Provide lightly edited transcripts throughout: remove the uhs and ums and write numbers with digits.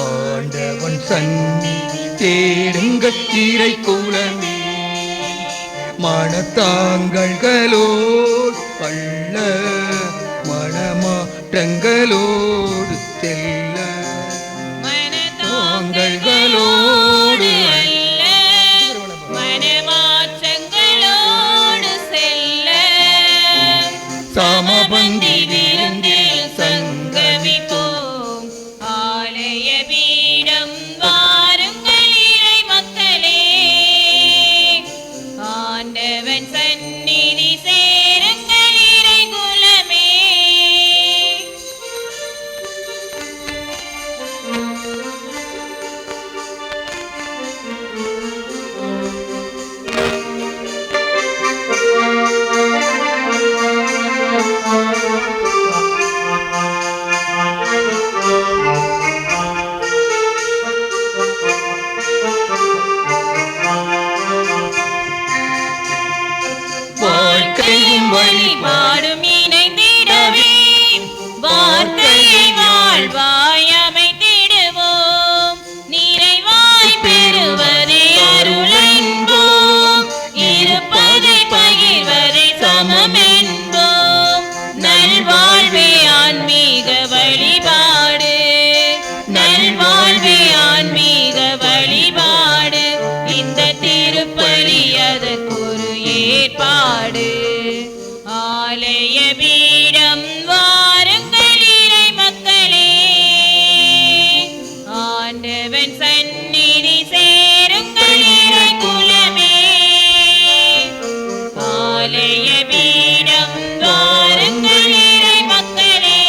ஆண்டவன் சந்நிதி தேடுங்கள் இறை குலமே, மனத்தாங்கல்களோடு பள்ள மனமாற்றங்களோடு செல்ல, மனத்தாங்கல்களோடு மனமாற்றங்களோடு செல்ல, சமபந்தி விருந்தில் சங்கமிப்போம். ஆலய பீடம் வாருங்கள் இறை மக்களே, ஆண்டவன் சந்நிதி சேருங்கள் இறை குலமே. வாழ்க்கையும் வழிபாடும் இணைந்திடவே, வார்த்தையை வாழ்வாய் அமைத்திடுவோம். நிறைவாய் பெறுவதே அருளென்போம், இருப்பதை பகிர்வதை சமமென்போம். நல்வாழ்வே ஆன்மீக வழிபாடு, நல்வாழ்வே ஆன்மீக வழிபாடு. இந்த திருப்பலி அதற்கொரு ஏற்பாடு. ஆலய பீடம் வாருங்கள் இறை மக்களே, ஆண்டவன் சந்நிதி சேருங்கள் இறை குலமே. ஆலய பீடம் வாருங்கள் இறை மக்களே,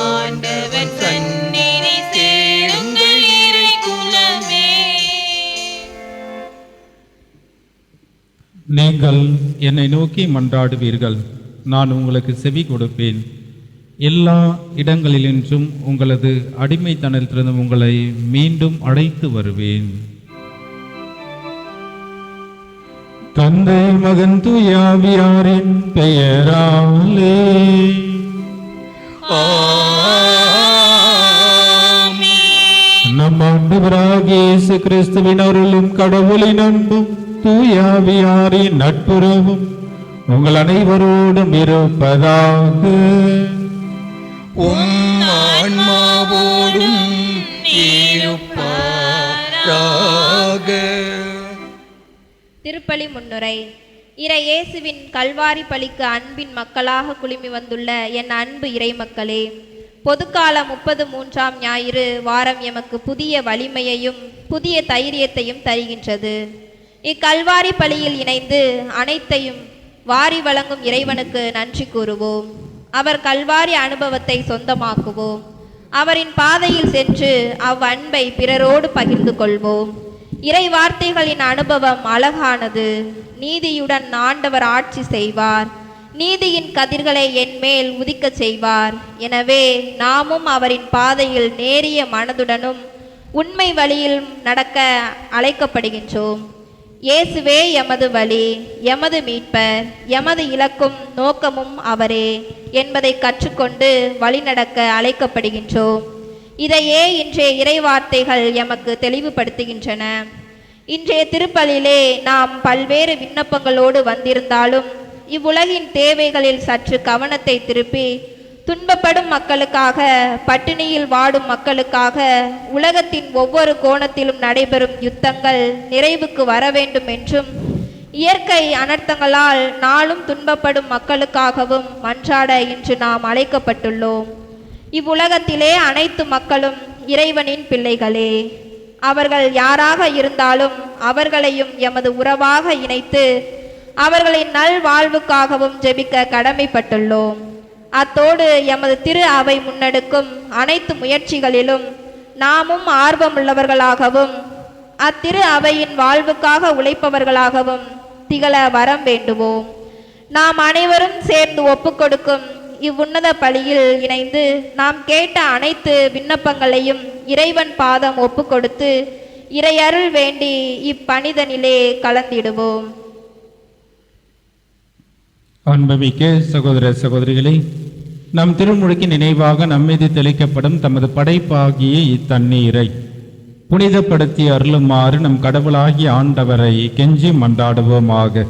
ஆண்டவன் சந்நிதி சேருங்கள் இறை குலமே. நீங்கள் என்னை நோக்கி மன்றாடுவீர்கள், நான் உங்களுக்கு செவி கொடுப்பேன். எல்லா இடங்களிலும் உங்களது அடிமைத்தனத்திலிருந்து உங்களை மீண்டும் அழைத்து வருவேன். தந்தை மகன் தூயாவியாரின் பெயராலே நம் ஆண்டவராகிய இயேசு கிறிஸ்துவின் அருளும் கடவுளின் அன்பும் தூயாவியாரின் நட்புறவும் உங்கள் அனைவரோடும் இருப்பதாக. உம் ஆன்மாவோடும் இருப்பாராக. திருப்பலி முன்னுரை. இறை இயேசுவின் கல்வாரி பலிக்கு அன்பின் மக்களாக குழுமி வந்துள்ள என் அன்பு இறை மக்களே, பொதுக்கால 33ஆம் ஞாயிறு வாரம் எமக்கு புதிய வலிமையையும் புதிய தைரியத்தையும் தருகின்றது. இக்கல்வாரி பலியில் இணைந்து அனைத்தையும் வாரி வழங்கும் இறைவனுக்கு நன்றி கூறுவோம். அவர் கல்வாரி அனுபவத்தை சொந்தமாக்குவோம். அவரின் பாதையில் சென்று அவ்வன்பை பிறரோடு பகிர்ந்து கொள்வோம். இறை வார்த்தைகளின் அனுபவம் அழகானது. நீதியுடன் ஆண்டவர் ஆட்சி செய்வார், நீதியின் கதிர்களை என் மேல் உதிக்க செய்வார். எனவே நாமும் அவரின் பாதையில் நேரிய மனதுடனும் உண்மை வழியில் நடக்க அழைக்கப்படுகின்றோம். இயேசுவே எமது வழி, எமது மீட்பர், எமது இலக்கும் நோக்கமும் அவரே என்பதை கற்றுக்கொண்டு வழிநடக்க அழைக்கப்படுகின்றோம். இதையே இன்றைய இறைவார்த்தைகள் எமக்கு தெளிவுபடுத்துகின்றன. இன்றைய திருப்பலியிலே நாம் பல்வேறு விண்ணப்பங்களோடு வந்திருந்தாலும் இவ்வுலகின் தேவைகளில் சற்று கவனத்தை திருப்பி துன்பப்படும் மக்களுக்காக, பட்டினியில் வாடும் மக்களுக்காக, உலகத்தின் ஒவ்வொரு கோணத்திலும் நடைபெறும் யுத்தங்கள் நிறைவுக்கு வர வேண்டும் என்றும், இயற்கை அனர்த்தங்களால் நாளும் துன்பப்படும் மக்களுக்காகவும் மன்றாட இன்று நாம் அழைக்கப்பட்டுள்ளோம். இவ்வுலகத்திலே அனைத்து மக்களும் இறைவனின் பிள்ளைகளே. அவர்கள் யாராக இருந்தாலும் அவர்களையும் எமது உறவாக இணைத்து அவர்களின் நல் வாழ்வுக்காகவும் ஜெபிக்க கடமைப்பட்டுள்ளோம். அத்தோடு எமது திரு அவை முன்னெடுக்கும் அனைத்து முயற்சிகளிலும் நாமும் ஆர்வமுள்ளவர்களாகவும் அத்திரு அவையின் வாழ்வுக்காக உழைப்பவர்களாகவும் திகழ வரம் வேண்டுவோம். நாம் அனைவரும் சேர்ந்து ஒப்புக்கொடுக்கும் இவ்வுன்னத பலியில் இணைந்து நாம் கேட்ட அனைத்து விண்ணப்பங்களையும் இறைவன் பாதம் ஒப்புக்கொடுத்து இறையருள் வேண்டி இப்பணிதனிலே கலந்திடுவோம். அன்புமிக்க சகோதர சகோதரிகளே, நம் திருமுழுக்கின் நினைவாக நம்மீது தெளிக்கப்படும் தமது படைப்பாகிய இத்தண்ணீரை புனிதப்படுத்தி அருளுமாறு நம் கடவுளாகிய ஆண்டவரை கெஞ்சி மன்றாடுவோமாக.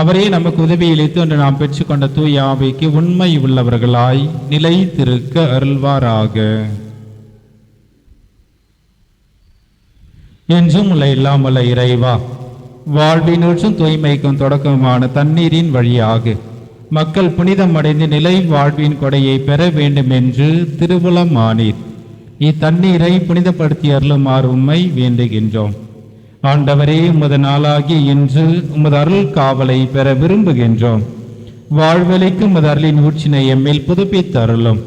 அவரே நமக்கு உதவியளித்து என்று நாம் பெற்றுக்கொண்ட தூய ஆவிக்கு உண்மை உள்ளவர்களாய் நிலைத்திருக்க அருள்வாராக. என்றும் உள்ள இல்லாமல்ல இறைவா, வாழ்வினூற்றும் தூய்மைக்கும் தொடக்கமான தண்ணீரின் வழியாக மக்கள் புனிதம் அடைந்து நிலை வாழ்வின் கொடையை பெற வேண்டும் என்று திருவுளமானீர். இத்தண்ணீரை புனிதப்படுத்தி அருளுமாறு உம்மை வேண்டுகின்றோம். ஆண்டவரே, உமது நாளாகிய இன்று உமது அருள் காவலை பெற விரும்புகின்றோம். வாழ்வெளிக்கு உமது அருளின் ஊற்றினை எம்மில் புதுப்பித்து அருளும்.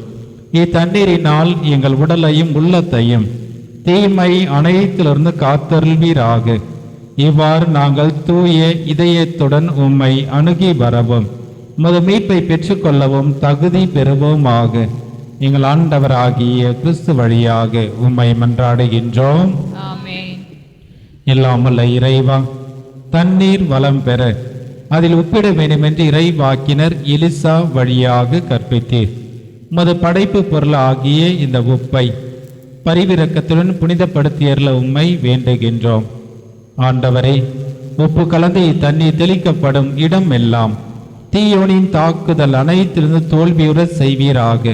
இத்தண்ணீரினால் எங்கள் உடலையும் உள்ளத்தையும் தீமை அனைத்திலிருந்து காத்தருள்வீராக. இவ்வாறு நாங்கள் தூய இதயத்துடன் உம்மை அணுகி வரவும் உமது மீட்பை பெற்றுக்கொள்ளவும் தகுதி பெறுவோமாக. எங்கள் ஆண்டவராகிய கிறிஸ்து வழியாக உம்மை மன்றாடுகின்றோம். ஆமென். இல்லாமல்ல இறைவா, தண்ணீர் வளம் பெற அதில் உப்பிட வேண்டுமென்று இறைவாக்கினர் எலிசா வழியாக கற்பித்தீர். உமது படைப்பு பொருள் ஆகிய இந்த உப்பை பரிவிரக்கத்துடன் புனிதப்படுத்தியர்ல உம்மை வேண்டுகின்றோம். ஆண்டவரே, உப்பு கலந்து இத்தண்ணீர் தெளிக்கப்படும் இடம் எல்லாம் தீயோனின் தாக்குதல் அனைத்திலிருந்து தோல்வியுற செய்வீராக.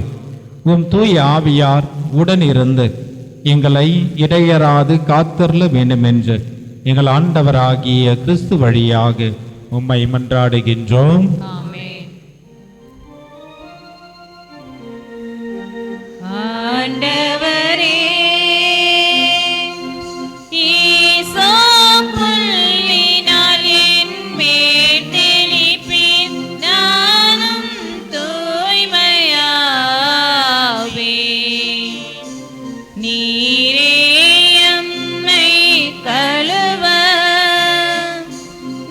உம் தூய ஆவியார் உடனிருந்து எங்களை இடையராது காத்தருள வேண்டுமென்று எங்கள் ஆண்டவராகிய கிறிஸ்து வழியாக உம்மை மன்றாடுகின்றோம். ஆமென். ஆண்டவரே, ஈசோப்புள்ளினால் என் மேல் தெளிப்பீர், நானும் தூய்மையாவேன். நீரே எம்மை கழுவ,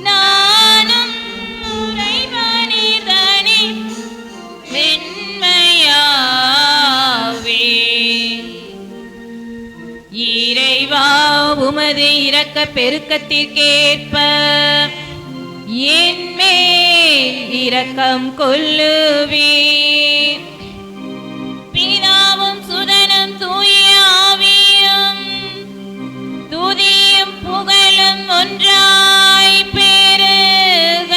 நானும் உறைபனிதனி வெண்மையாவேன். இறைவா, உமது இரக்க பெருக்கத்திற்கேற்ப என் மேல் இரக்கம் கொள்ளுவீர். பிதாவும் சுதனும் தூய ஆவியும் துதியும் புகழும் ஒன்றாய் பெருக.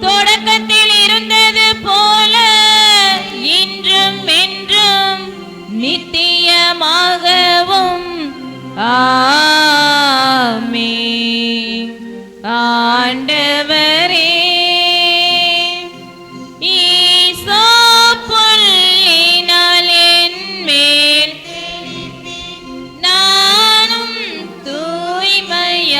தொடக்கத்தில் இருந்தது போல இன்றும் என்றும் நித்தியமாகவும் ஆமென். ஆண்டவரே, ஈசோப்புள்ளினால் என் மேல் நானும் தூய்மையாவேன்.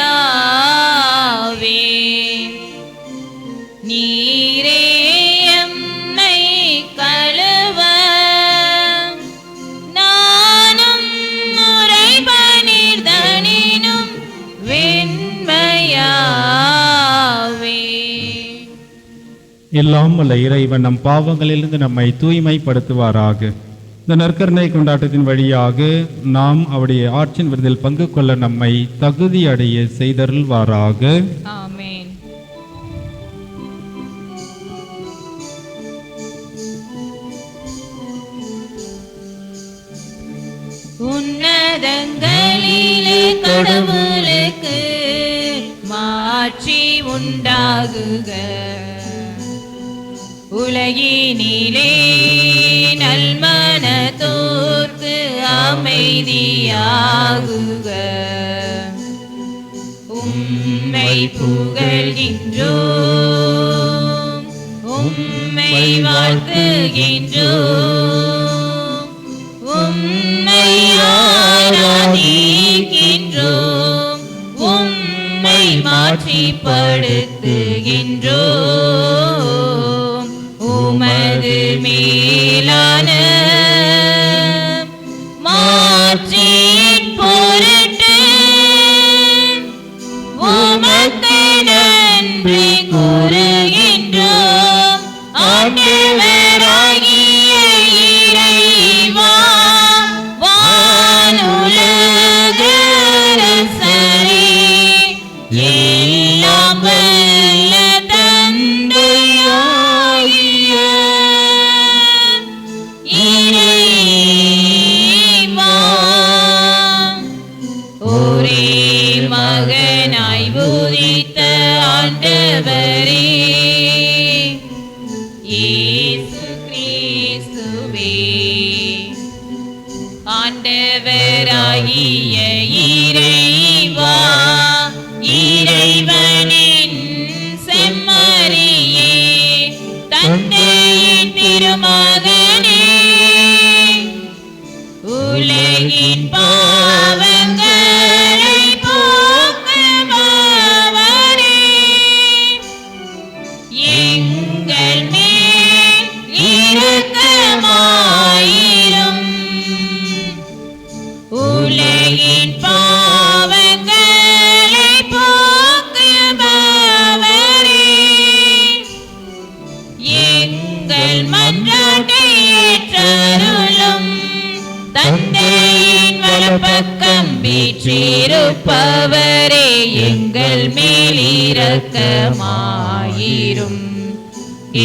நீரே எம்மை கழுவ, நானும் உறைபனிதனினும் வெண்மையாவேன். எல்லாம் உள்ள இறைவன் நம் பாவங்களிலிருந்து நம்மை தூய்மைப்படுத்துவாராக. இந்த நற்கருணை கொண்டாட்டத்தின் வழியாக நாம் அவருடைய ஆட்சியின் விருதில் பங்கு கொள்ள நம்மை தகுதி அடைய செய்தருள்வாராக. ஆமென். உன்னதங்களிலே கடவுளுக்கு மாட்சி உண்டாகுக. உலகினிலே நல்மனத்தோர்க்கு அமைதியாகுக. உம்மை புகழ்கின்றோம், உம்மை வாழ்த்துகின்றோம், உம்மை ஆராதிக்கின்றோம், உம்மை மாட்சிப்படுத்துகின்றோம். உமது மேலான மாட்சியின் பொருட்டு உமக்கு நன்றி கூறுகின்றோம். ஆண்டவராகிய இறைவா, வானுலக அரசரே, எல்லாம் வல்ல தந்தையாகிய இயேசுவே. ஆண்டவராகிய இறைவா, இறைவனின் செம்மறியே, தந்தையின் திருமகனே, உலகின் பாவங்களை போக்குபவரே, எங்கள் மேல் இரக்கமாயிரும். உலகின் பாவங்களை போக்குபவரே, எங்கள் மன்றாட்டை ஏற்றருளும். தந்தையின் வலப்பக்கம் வீற்றிருப்பவரே, எங்கள் மேல் இரக்கமாயிரும்.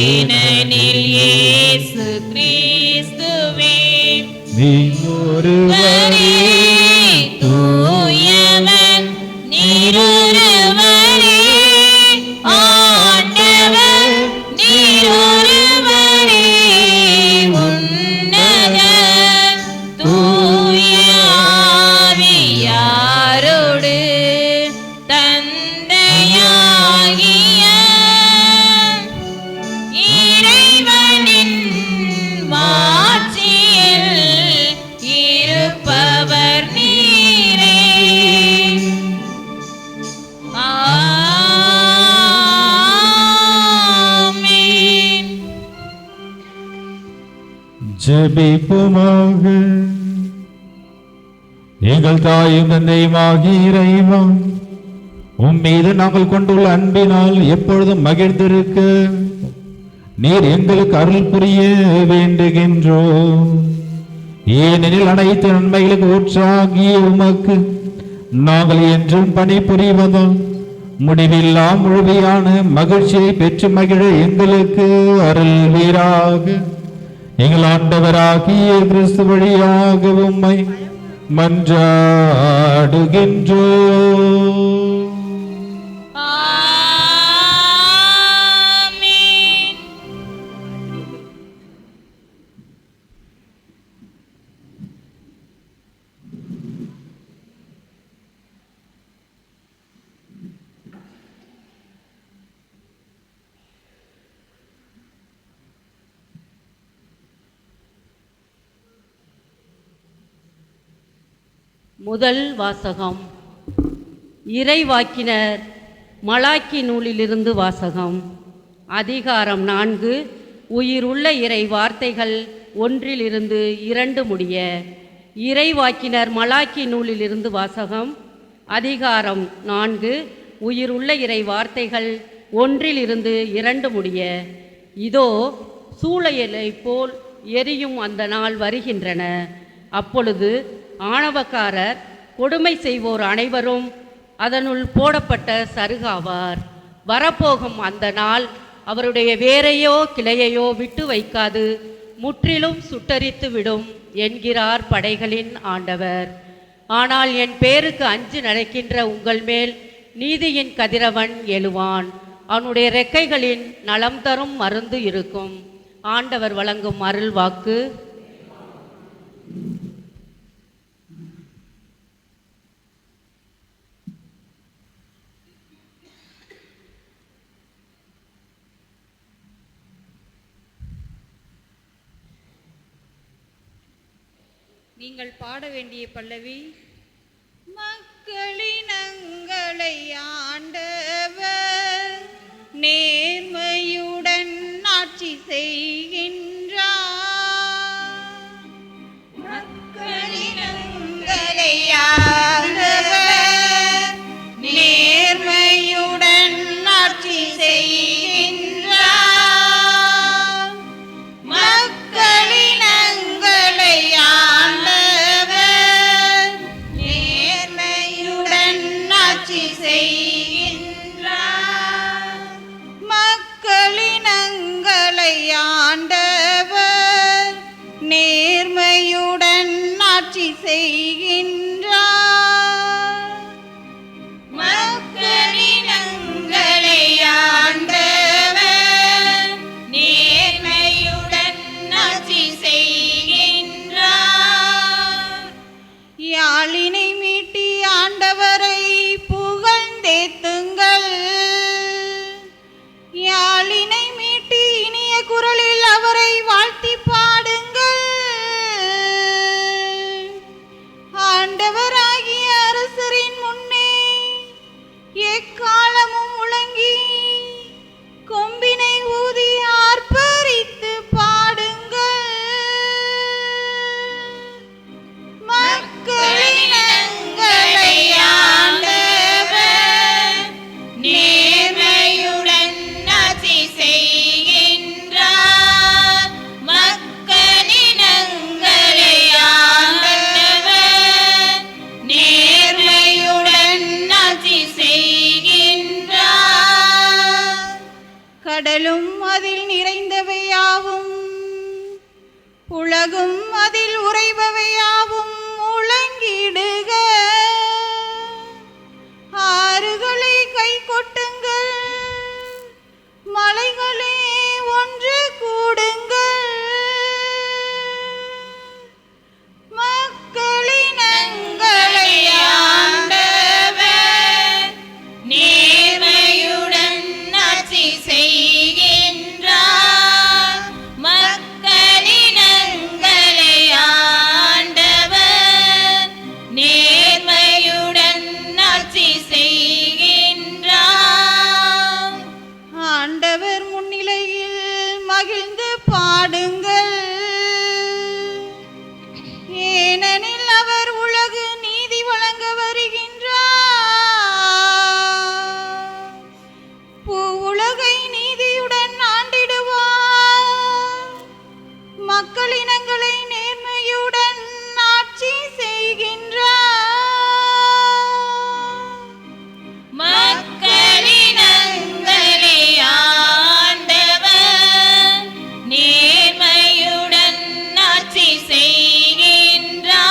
ஏனெனில் இயேசு கிறிஸ்துவே நீரொருவரே தூயவர், நீரொருவரே ஆண்டவர், நீரொருவரே உன்னதர். தூய ஆவியாரோடு தந்தையாகிய இறைவனின் மாட்சியில் இருப்பவர் நீரே. ஆமென். ஜெபிப்போமாக. எங்கள் தாயும் தந்தையுமாகிய இறைவா, உம்மீது நாங்கள் கொண்டுள்ள அன்பினால் எப்பொழுதும் மகிழ்ந்திருக்க நீர் எங்களுக்கு அருள் புரிய வேண்டுகின்றோம். ஏனெனில் அனைத்து நன்மைகளுக்கு ஊற்றாகிய உமக்கு நாங்கள் என்றும் பணிபுரிவதால் முடிவில்லா முழுமையான மகிழ்ச்சியை பெற்று மகிழ எங்களுக்கு அருள்வீராக. எங்கள் ஆண்டவராகிய கிறிஸ்து வழியாக உம்மை மன்றாடுகின்றோம். ஆமென். முதல் வாசகம். இறைவாக்கினர் மலாக்கி நூலிலிருந்து வாசகம். அதிகாரம் 4. உயிருள்ள இறை வார்த்தைகள் 1-2 முடிய. இறைவாக்கினர் மலாக்கி நூலிலிருந்து வாசகம். அதிகாரம் 4. உயிருள்ள இறை வார்த்தைகள் 1-2 முடிய. இதோ சூளையலை போல் எரியும் அந்த நாள் வருகின்றன. அப்பொழுது ஆணவக்காரர், கொடுமை செய்வோர் அனைவரும் அதனுள் போடப்பட்ட சருகாவார். வரப்போகும் அந்த நாள் அவருடைய வேரையோ கிளையையோ விட்டு வைக்காது முற்றிலும் சுட்டரித்து விடும் என்கிறார் படைகளின் ஆண்டவர். ஆனால் என் பேருக்கு அஞ்சு நடக்கின்ற உங்கள் மேல் நீதியின் கதிரவன் எழுவான். அவனுடைய ரெக்கைகளின் நலம் தரும் மருந்து இருக்கும். ஆண்டவர் வழங்கும் அருள் வாக்கு. நீங்கள் பாட வேண்டிய பல்லவி. மக்களினங்களை ஆண்டவர் நேர்மையுடன் ஆட்சி செய்கின்றார். மக்களினங்களை ஆண்டவர் நேர்மையுடன் ஆட்சி செய்கின்றார். மக்களினங்களை ஆண்டவர் நேர்மையுடன் ஆட்சி செய்கின்றார். மக்களினங்களை ஆண்டவர் நேர்மையுடன் ஆட்சி செய்கின்றார். மக்களினங்களை ஆண்டவர் நேர்மையுடன் ஆட்சி உலகும் அதில் உறைபவையாவும் முழங்கிடுக. ஆறுகளை கை கொட்டுங்கள், மலைகளே ஒன்று கூடுங்கள். மக்களினங்களை ஆண்டவர் நேர்மையுடன் ஆட்சி செய்கின்றார். மக்களினங்களை ஆண்டவர் நேர்மையுடன் ஆட்சி செய்கின்றார். ஆண்டவர் முன்னிலையில் மகிழ்ந்து பாடுங்கள், ஏனெனில் அவர் உலகு நீதி வழங்க வருகின்றார். உலகை நீதியுடன் ஆண்டிடுவார், மக்களினங்களை நேர்மையுடன் ஆட்சி செய்கின்றார். மக்களினங்களை ஆண்டவர் நேர்மையுடன் ஆட்சி செய்கின்றார்.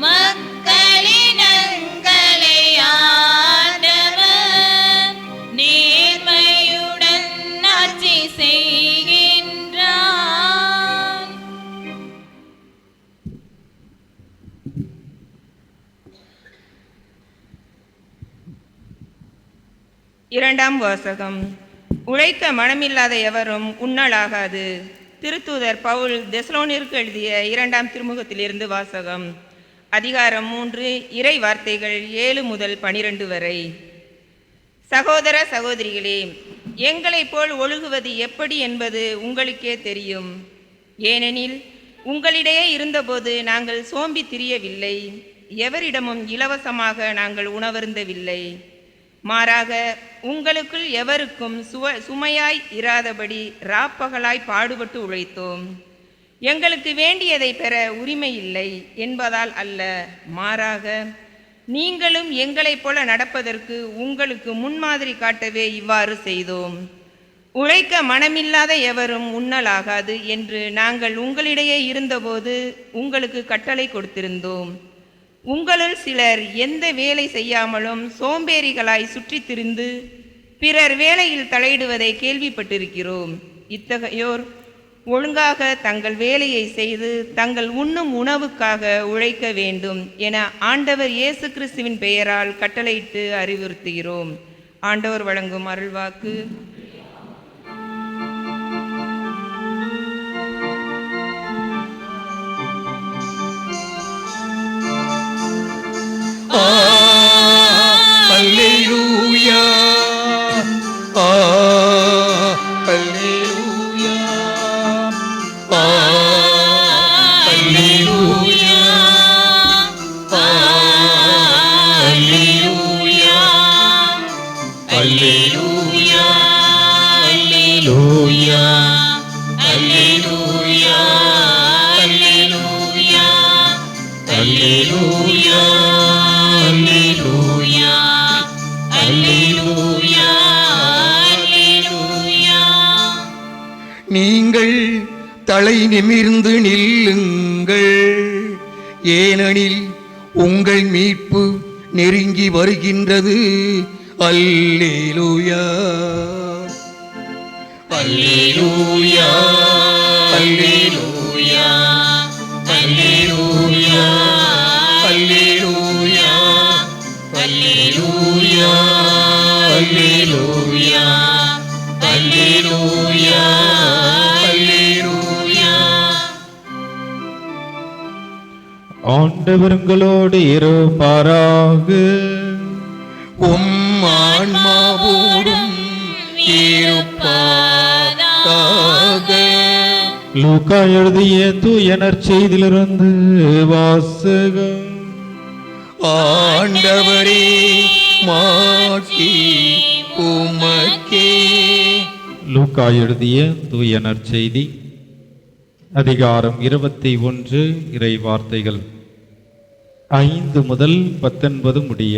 மக்களினங்களை ஆண்டவர் நேர்மையுடன் ஆட்சி செய்கின்றார். இரண்டாம் வாசகம். உழைக்க மனமில்லாத எவரும் உண்ணலாகாது. திருத்தூதர் பவுல் தெசலோனிற்கு எழுதிய 2ஆம் திருமுகத்திலிருந்து வாசகம். அதிகாரம் 3, இறை வார்த்தைகள் 7 முதல் 12 வரை. சகோதர சகோதரிகளே, எங்களைப் போல் ஒழுகுவது எப்படி என்பது உங்களுக்கே தெரியும். ஏனெனில் உங்களிடையே இருந்தபோது நாங்கள் சோம்பி திரியவில்லை, எவரிடமும் இலவசமாக நாங்கள் உணவருந்தவில்லை. மாறாக உங்களுக்குள் எவருக்கும் சுமையாய் இராதபடி ராப்பகலாய் பாடுபட்டு உழைத்தோம். எங்களுக்கு வேண்டியதை பெற உரிமை இல்லை என்பதால் அல்ல, மாறாக நீங்களும் எங்களைப் போல நடப்பதற்கு உங்களுக்கு முன்மாதிரி காட்டவே இவ்வாறு செய்தோம். உழைக்க மனமில்லாத எவரும் உண்ணலாகாது என்று நாங்கள் உங்களிடையே இருந்தபோது உங்களுக்கு கட்டளை கொடுத்திருந்தோம். உங்களுள் சிலர் எந்த வேலை செய்யாமலும் சோம்பேறிகளாய் சுற்றித் திரிந்து பிறர் வேலையில் தலையிடுவதை கேள்விப்பட்டிருக்கிறோம். இத்தகையோர் ஒழுங்காக தங்கள் வேலையை செய்து தங்கள் உண்ணும் உணவுக்காக உழைக்க வேண்டும் என ஆண்டவர் இயேசு கிறிஸ்துவின் பெயரால் கட்டளையிட்டு அறிவுறுத்துகிறோம். ஆண்டவர் வழங்கும் அருள்வாக்கு. அல்லேலூயா, அல்லேலூயா, அல்லேலூயா, அல்லேலூயா, அல்லேலூயா, அல்லேலூயா, அல்லேலூயா, அல்லேலூயா, அல்லேலூயா, அல்லேலூயா, அல்லேலூயா, அல்லேலூயா. நீங்கள் தலை நிமிர்ந்து நில்லுங்கள், ஏனெனில் உங்கள் மீட்பு நெருங்கி வருகின்றது. அல்லேலூயா, அல்லேலூயா, அல்லேலூயா, அல்லேலூயா, அல்லேலூயா, அல்லேலூயா, அல்லேலூயா, அல்லேலூயா, அல்லேலூயா. ஆண்டவர் உங்களோடு இருப்பாராக. உம் ஆன்மாவோடும் இருப்பாராக. லூக்கா எழுதிய தூய நற்செய்தியிலிருந்து வாசகம். ஆண்டவரே, மாட்சி உமக்கே. லூக்கா எழுதிய தூய நற்செய்தி அதிகாரம் 21 இறை வார்த்தைகள் 5 முதல் 19 முடிய.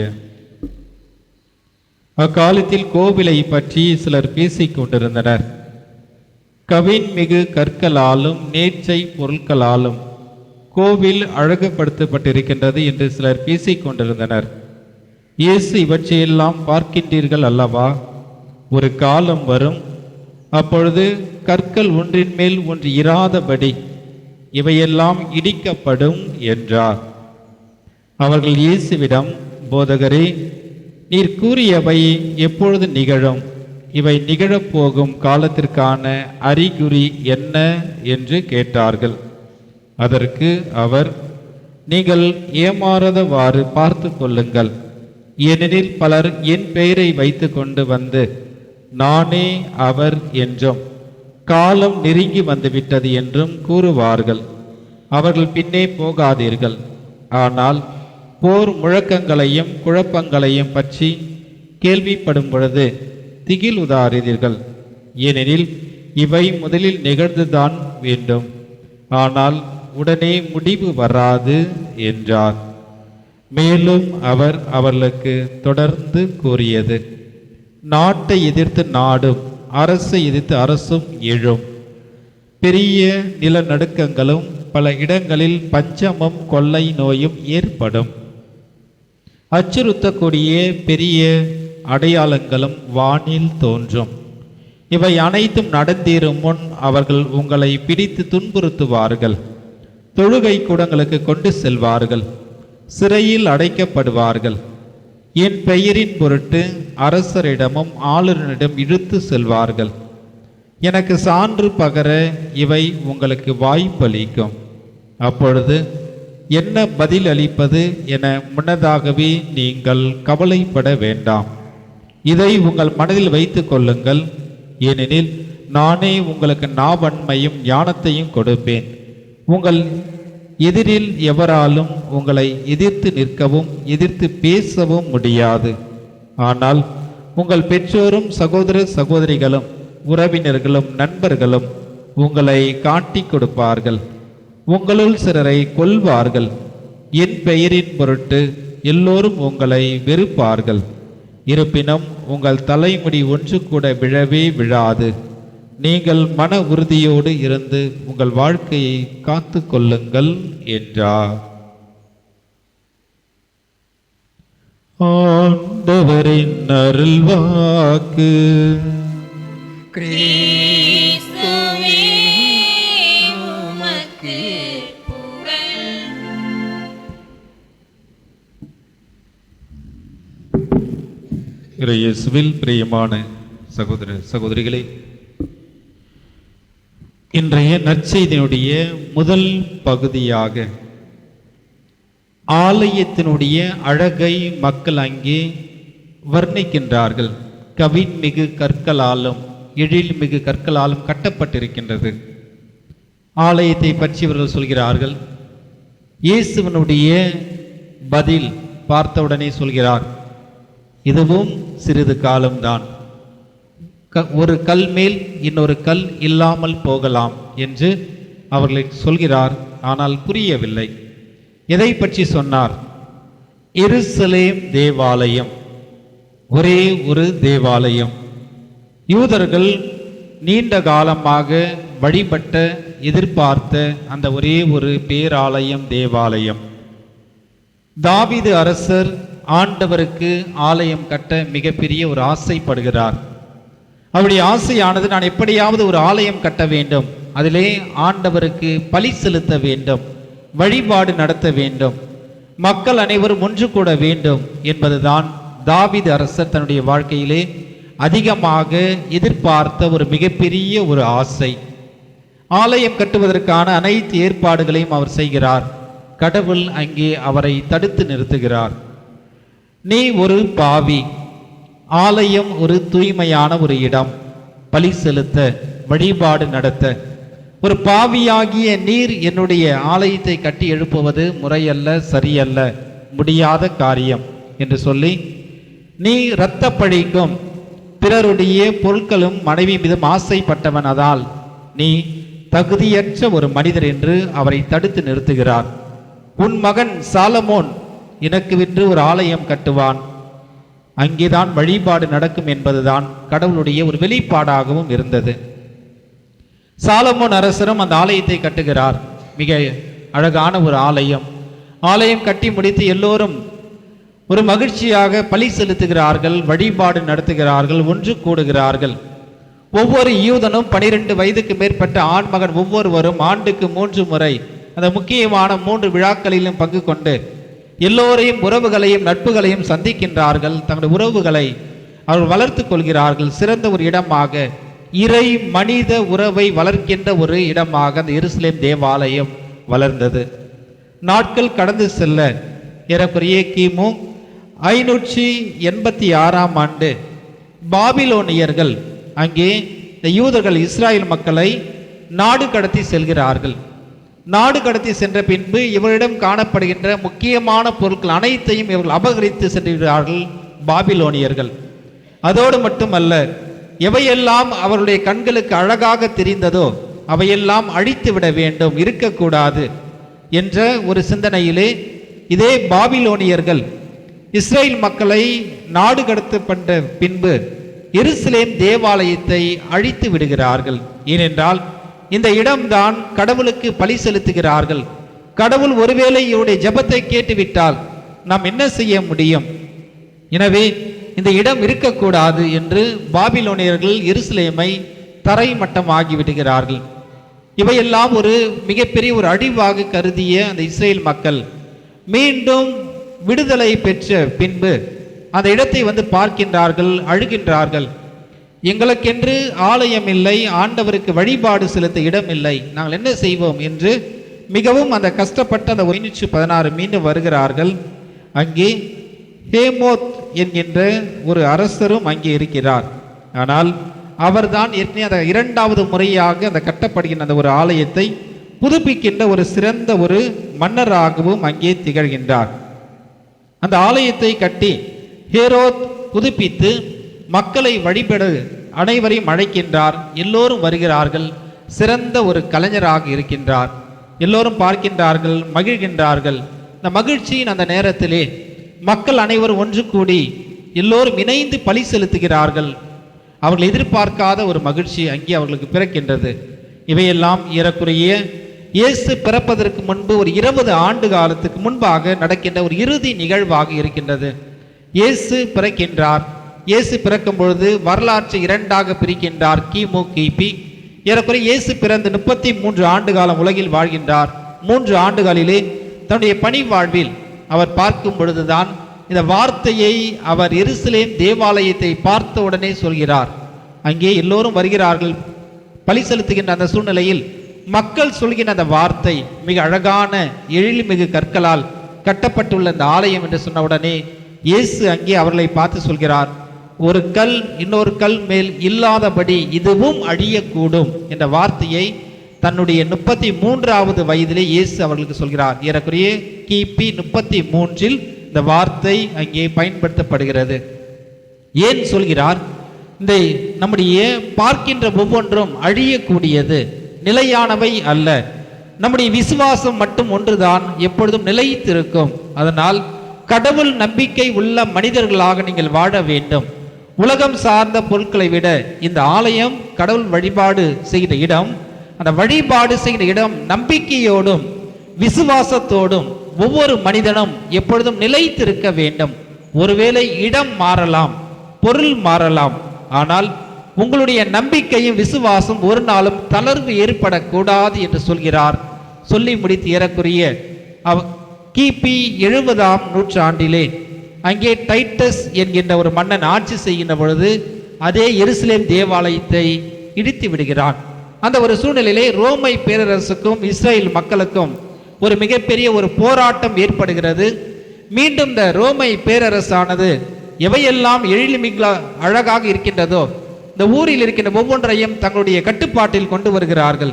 அக்காலத்தில் கோவிலை பற்றி சிலர் பேசிக் கொண்டிருந்தனர். கவின் மிகு கற்களாலும் நேர்ச்சை பொருட்களாலும் கோவில் அழகுபடுத்தப்பட்டிருக்கின்றது என்று சிலர் பேசிக் கொண்டிருந்தனர். இயேசு, இவற்றையெல்லாம் பார்க்கின்றீர்கள் அல்லவா? ஒரு காலம் வரும், அப்பொழுது கற்கள் ஒன்றின் மேல் ஒன்று இராதபடி இவையெல்லாம் இடிக்கப்படும் என்றார். அவர்கள் இயேசுவிடம், போதகரே, நீர் கூறியவை எப்பொழுது நிகழும்? இவை நிகழப்போகும் காலத்திற்கான அறிகுறி என்ன என்று கேட்டார்கள். அதற்கு அவர், நீங்கள் ஏமாறாதவாறு பார்த்து கொள்ளுங்கள். ஏனெனில் பலர் என் பெயரை வைத்து கொண்டு வந்து நானே அவர் என்றும் காலம் நெருங்கி வந்துவிட்டது என்றும் கூறுவார்கள். அவர்கள் பின்னே போகாதீர்கள். ஆனால் போர் முழக்கங்களையும் குழப்பங்களையும் பற்றி கேள்விப்படும் பொழுது திகில் உதாரீர்கள். ஏனெனில் இவை முதலில் நிகழ்ந்துதான் வேண்டும், ஆனால் உடனே முடிவு வராது என்றார். மேலும் அவர் அவர்களுக்கு தொடர்ந்து கூறியது, நாட்டை எதிர்த்து நாடும், அரசை எதிர்த்து அரசும் எழும். பெரிய நிலநடுக்கங்களும் பல இடங்களில் பஞ்சமும் கொள்ளை நோயும் ஏற்படும். அச்சுறுத்தக்கூடிய பெரிய அடையாளங்களும் வானில் தோன்றும். இவை அனைத்தும் நடந்தேறும் முன் அவர்கள் உங்களை பிடித்து துன்புறுத்துவார்கள். தொழுகை கூடங்களுக்கு கொண்டு செல்வார்கள். சிறையில் அடைக்கப்படுவார்கள். என் பெயரின் பொருட்டு அரசரிடமும் ஆளுநரிடம் இழுத்து செல்வார்கள். எனக்கு சான்று பகர இவை உங்களுக்கு வாய்ப்பளிக்கும். அப்பொழுது என்ன பதில் அளிப்பது என முன்னதாகவே நீங்கள் கவலைப்பட வேண்டாம். இதை உங்கள் மனதில் வைத்துக் கொள்ளுங்கள். ஏனெனில் நானே உங்களுக்கு நாவன்மையும் ஞானத்தையும் கொடுப்பேன். உங்கள் எதிரில் எவராலும் உங்களை எதிர்த்து நிற்கவும் எதிர்த்து பேசவும் முடியாது. ஆனால் உங்கள் பெற்றோரும் சகோதர சகோதரிகளும் உறவினர்களும் நண்பர்களும் உங்களை காட்டி கொடுப்பார்கள். உங்களுள் சிலரை கொல்வார்கள். என் பெயரின் பொருட்டு எல்லோரும் உங்களை வெறுப்பார்கள். இருப்பினும் உங்கள் தலைமுடி ஒன்று கூட விழவே விழாது. நீங்கள் மன உறுதியோடு இருந்து உங்கள் வாழ்க்கையை காத்து கொள்ளுங்கள் என்றார். ஆண்டவரின் அருள்வாக்கு. கிறிஸ்துவே உமக்கு புகழ். இயேசுவில் பிரியமான சகோதர சகோதரிகளே, இன்றைய நற்செய்தியினுடைய முதல் பகுதியாக ஆலயத்தினுடைய அழகை மக்கள் அங்கே வர்ணிக்கின்றார்கள். கவின் மிகு கற்களாலும் எழில் மிகு கற்களாலும் கட்டப்பட்டிருக்கின்றது. ஆலயத்தை பற்றி இவர்கள் சொல்கிறார்கள். இயேசுவனுடைய பதில் பார்த்தவுடனே சொல்கிறார், இதுவும் சிறிது காலம்தான். ஒரு கல் மேல் இன்னொரு கல் இல்லாமல் போகலாம் என்று அவர்களை சொல்கிறார். ஆனால் புரியவில்லை. எதை பற்றி சொன்னார்? எருசலேம் தேவாலயம், ஒரே ஒரு தேவாலயம். யூதர்கள் நீண்ட காலமாக வழிபட்ட எதிர்பார்த்த அந்த ஒரே ஒரு பேராலயம், தேவாலயம். தாவீது அரசர் ஆண்டவருக்கு ஆலயம் கட்ட மிகப்பெரிய ஒரு ஆசைப்படுகிறார். அவருடைய ஆசையானது, நான் எப்படியாவது ஒரு ஆலயம் கட்ட வேண்டும், அதிலே ஆண்டவருக்கு பலி செலுத்த வேண்டும், வழிபாடு நடத்த வேண்டும், மக்கள் அனைவரும் ஒன்று கூட வேண்டும் என்பதுதான் தாவீது அரசர் தன்னுடைய வாழ்க்கையிலே அதிகமாக எதிர்பார்த்த ஒரு மிகப்பெரிய ஒரு ஆசை. ஆலயம் கட்டுவதற்கான அனைத்து ஏற்பாடுகளையும் அவர் செய்கிறார். கடவுள் அங்கே அவரை தடுத்து நிறுத்துகிறார். நீ ஒரு பாவி, ஆலயம் ஒரு தூய்மையான ஒரு இடம், பலி செலுத்த வழிபாடு நடத்த. ஒரு பாவியாகிய நீர் என்னுடைய ஆலயத்தை கட்டி எழுப்புவது முறையல்ல, சரியல்ல, முடியாத காரியம் என்று சொல்லி, நீ இரத்த பழிக்கும் பிறருடைய பொருட்களும் மனைவி மீதும் ஆசைப்பட்டவனதால் நீ தகுதியற்ற ஒரு மனிதர் என்று அவரை தடுத்து நிறுத்துகிறார். உன் மகன் சாலமோன் எனக்கு விற்று ஒரு ஆலயம் கட்டுவான், அங்கேதான் வழிபாடு நடக்கும் என்பதுதான் கடவுளுடைய ஒரு வெளிப்பாடாகவும் இருந்தது. சாலமோன் அரசரும் அந்த ஆலயத்தை கட்டுகிறார். மிக அழகான ஒரு ஆலயம். ஆலயம் கட்டி முடித்து எல்லோரும் ஒரு மகிழ்ச்சியாக பலி செலுத்துகிறார்கள், வழிபாடு நடத்துகிறார்கள், ஒன்று கூடுகிறார்கள். ஒவ்வொரு யூதனும் 12 வயதுக்கு மேற்பட்ட ஆண்மகன் ஒவ்வொருவரும் ஆண்டுக்கு 3 முறை அந்த முக்கியமான 3 விழாக்களிலும் பங்கு கொண்டு எல்லோரையும் உறவுகளையும் நட்புகளையும் சந்திக்கின்றார்கள். தங்களுடைய உறவுகளை அவர்கள் வளர்த்து கொள்கிறார்கள். சிறந்த ஒரு இடமாக, இறை மனித உறவை வளர்க்கின்ற ஒரு இடமாக அந்த எருசலேம் தேவாலயம் வளர்ந்தது. நாட்கள் கடந்து செல்ல ஏறக்குறைய கிமு 586ஆம் ஆண்டு பாபிலோனியர்கள் அங்கே இந்த யூதர்கள் இஸ்ராயல் மக்களை நாடு கடத்தி செல்கிறார்கள். நாடு கடத்தி சென்ற பின்பு இவரிடம் காணப்படுகின்ற முக்கியமான பொருட்கள் அனைத்தையும் இவர்கள் அபகரித்து சென்றார்கள் பாபிலோனியர்கள். அதோடு மட்டுமல்ல, எவையெல்லாம் அவருடைய கண்களுக்கு அழகாக தெரிந்ததோ அவையெல்லாம் அழித்து விட வேண்டும், இருக்கக்கூடாது என்ற ஒரு சிந்தனையிலே இதே பாபிலோனியர்கள் இஸ்ரேல் மக்களை நாடு கடத்தப்பட்ட பின்பு எருசலேம் தேவாலயத்தை அழித்து விடுகிறார்கள். ஏனென்றால் இந்த இடம்தான் கடவுளுக்கு பலி செலுத்துகிறார்கள். கடவுள் ஒருவேளை இவருடைய ஜெபத்தை கேட்டுவிட்டால் நாம் என்ன செய்ய முடியும்? எனவே இந்த இடம் இருக்கக்கூடாது என்று பாபிலோனியர்கள் எருசலேமை தரைமட்டமாகி விடுகிறார்கள். இவையெல்லாம் ஒரு மிகப்பெரிய ஒரு அழிவாக கருதிய அந்த இஸ்ரேல் மக்கள் மீண்டும் விடுதலை பெற்ற பின்பு அந்த இடத்தை வந்து பார்க்கின்றார்கள், அழுகின்றார்கள். எங்களுக்கென்று ஆலயம் இல்லை, ஆண்டவருக்கு வழிபாடு செலுத்த இடம் இல்லை, நாங்கள் என்ன செய்வோம் என்று மிகவும் அந்த கஷ்டப்பட்ட அந்த 516 மீண்டும் வருகிறார்கள். அங்கே ஹேமோத் என்கின்ற ஒரு அரசரும் அங்கே இருக்கிறார். ஆனால் அவர்தான் ஏற்கனவே அந்த 2வது முறையாக அந்த கட்டப்படுகின்ற அந்த ஒரு ஆலயத்தை புதுப்பிக்கின்ற ஒரு சிறந்த ஒரு மன்னராகவும் அங்கே திகழ்கின்றார். அந்த ஆலயத்தை கட்டி ஹேரோத் புதுப்பித்து மக்களை வழிபட அனைவரையும் அழைக்கின்றார். எல்லோரும் வருகிறார்கள். சிறந்த ஒரு கலைஞராக இருக்கின்றார். எல்லோரும் பார்க்கின்றார்கள், மகிழ்கின்றார்கள். இந்த மகிழ்ச்சியின் அந்த நேரத்திலே மக்கள் அனைவரும் ஒன்று கூடி எல்லோரும் இணைந்து பலி செலுத்துகிறார்கள். அவர்கள் எதிர்பார்க்காத ஒரு மகிழ்ச்சி அங்கே அவர்களுக்கு பிறக்கின்றது. இவையெல்லாம் ஏறக்குறைய இயேசு பிறப்பதற்கு முன்பு ஒரு 20 ஆண்டு காலத்துக்கு முன்பாக நடக்கின்ற ஒரு இறுதி நிகழ்வாக இருக்கின்றது. இயேசு பிறக்கின்றார். இயேசு பிறக்கும் பொழுது வரலாற்றை 2ஆக பிரிக்கின்றார். கிமு கிபி. ஏறக்குறைய இயேசு பிறந்து 33 ஆண்டு காலம் உலகில் வாழ்கின்றார். 3 ஆண்டுகளிலே தன்னுடைய பணி வாழ்வில் அவர் பார்க்கும் பொழுதுதான் இந்த வார்த்தையை அவர் எருசலேம் தேவாலயத்தை பார்த்த உடனே சொல்கிறார். அங்கே எல்லோரும் வருகிறார்கள், பலி செலுத்துகின்ற அந்த சூழ்நிலையில் மக்கள் சொல்கின்ற அந்த வார்த்தை மிக அழகான எழில்மிகு கற்களால் கட்டப்பட்டுள்ள இந்த ஆலயம் என்று சொன்ன உடனே இயேசு அங்கே அவர்களை பார்த்து சொல்கிறார், ஒரு கல் இன்னொரு கல் மேல் இல்லாதபடி இதுவும் அழியக்கூடும் என்ற வார்த்தையை தன்னுடைய 33வது வயதிலே இயேசு அவர்களுக்கு சொல்கிறார். ஏறக்குறைய கிபி 33இல் இந்த வார்த்தை அங்கே பயன்படுத்தப்படுகிறது. ஏன் சொல்கிறார்? இந்த நம்முடைய பார்க்கின்ற ஒவ்வொன்றும் அழியக்கூடியது, நிலையானவை அல்ல. நம்முடைய விசுவாசம் மட்டும் ஒன்றுதான் எப்பொழுதும் நிலைத்திருக்கும். அதனால் கடவுள் நம்பிக்கை உள்ள மனிதர்களாக நீங்கள் வாழ வேண்டும். உலகம் சார்ந்த பொருட்களை விட இந்த ஆலயம் கடவுள் வழிபாடு செய்கிற இடம், அந்த வழிபாடு செய்கிற இடம் நம்பிக்கையோடும் விசுவாசத்தோடும் ஒவ்வொரு மனிதனும் எப்பொழுதும் நிலைத்திருக்க வேண்டும். ஒருவேளை இடம் மாறலாம், பொருள் மாறலாம், ஆனால் உங்களுடைய நம்பிக்கையும் விசுவாசம் ஒரு நாளும் தளர்வு ஏற்படக்கூடாது என்று சொல்கிறார். சொல்லி முடித்து ஏறக்குறைய கிபி 70ஆம் நூற்றாண்டிலே அங்கே டைட்டஸ் என்கின்ற ஒரு மன்னன் ஆட்சி செய்கின்ற பொழுது அதே எருசலேம் தேவாலயத்தை இடித்து விடுகிறான். அந்த ஒரு சூழ்நிலையிலே ரோமை பேரரசுக்கும் இஸ்ரேல் மக்களுக்கும் ஒரு மிகப்பெரிய ஒரு போராட்டம் ஏற்படுகிறது. மீண்டும் இந்த ரோமை பேரரசானது எவையெல்லாம் எழில்மிகு அழகாக இருக்கின்றதோ இந்த ஊரில் இருக்கின்ற ஒவ்வொன்றையும் தங்களுடைய கட்டுப்பாட்டில் கொண்டு வருகிறார்கள்.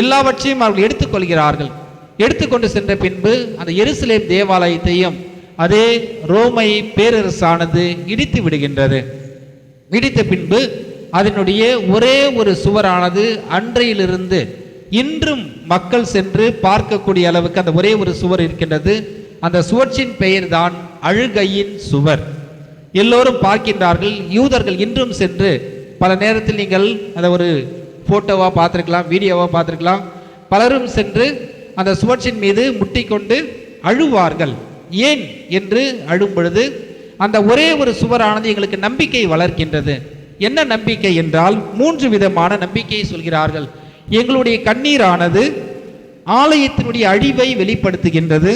எல்லாவற்றையும் அவர்கள் எடுத்துக்கொள்கிறார்கள். எடுத்துக்கொண்டு சென்ற பின்பு அந்த எருசலேம் தேவாலயத்தையும் அதே ரோமை பேரரசானது இடித்து விடுகின்றது. இடித்த பின்பு அதனுடைய ஒரே ஒரு சுவரானது அன்றையிலிருந்து இன்றும் மக்கள் சென்று பார்க்கக்கூடிய அளவுக்கு அந்த ஒரே ஒரு சுவர் இருக்கின்றது. அந்த சுவற்றின் பெயர் தான் அழுகையின் சுவர். எல்லோரும் பார்க்கின்றார்கள். யூதர்கள் இன்றும் சென்று பல நேரத்தில் நீங்கள் அந்த ஒரு ஃபோட்டோவாக பார்த்துருக்கலாம், வீடியோவாக பார்த்துருக்கலாம். பலரும் சென்று அந்த சுவற்றின் மீது முட்டிக்கொண்டு அழுவார்கள். ஏன் என்று அழும் பொழுது அந்த ஒரே ஒரு சுவரானது எங்களுக்கு நம்பிக்கை வளர்க்கின்றது. என்ன நம்பிக்கை என்றால் 3 விதமான நம்பிக்கையை சொல்கிறார்கள். எங்களுடைய கண்ணீரானது ஆலயத்தினுடைய அழிவை வெளிப்படுத்துகின்றது.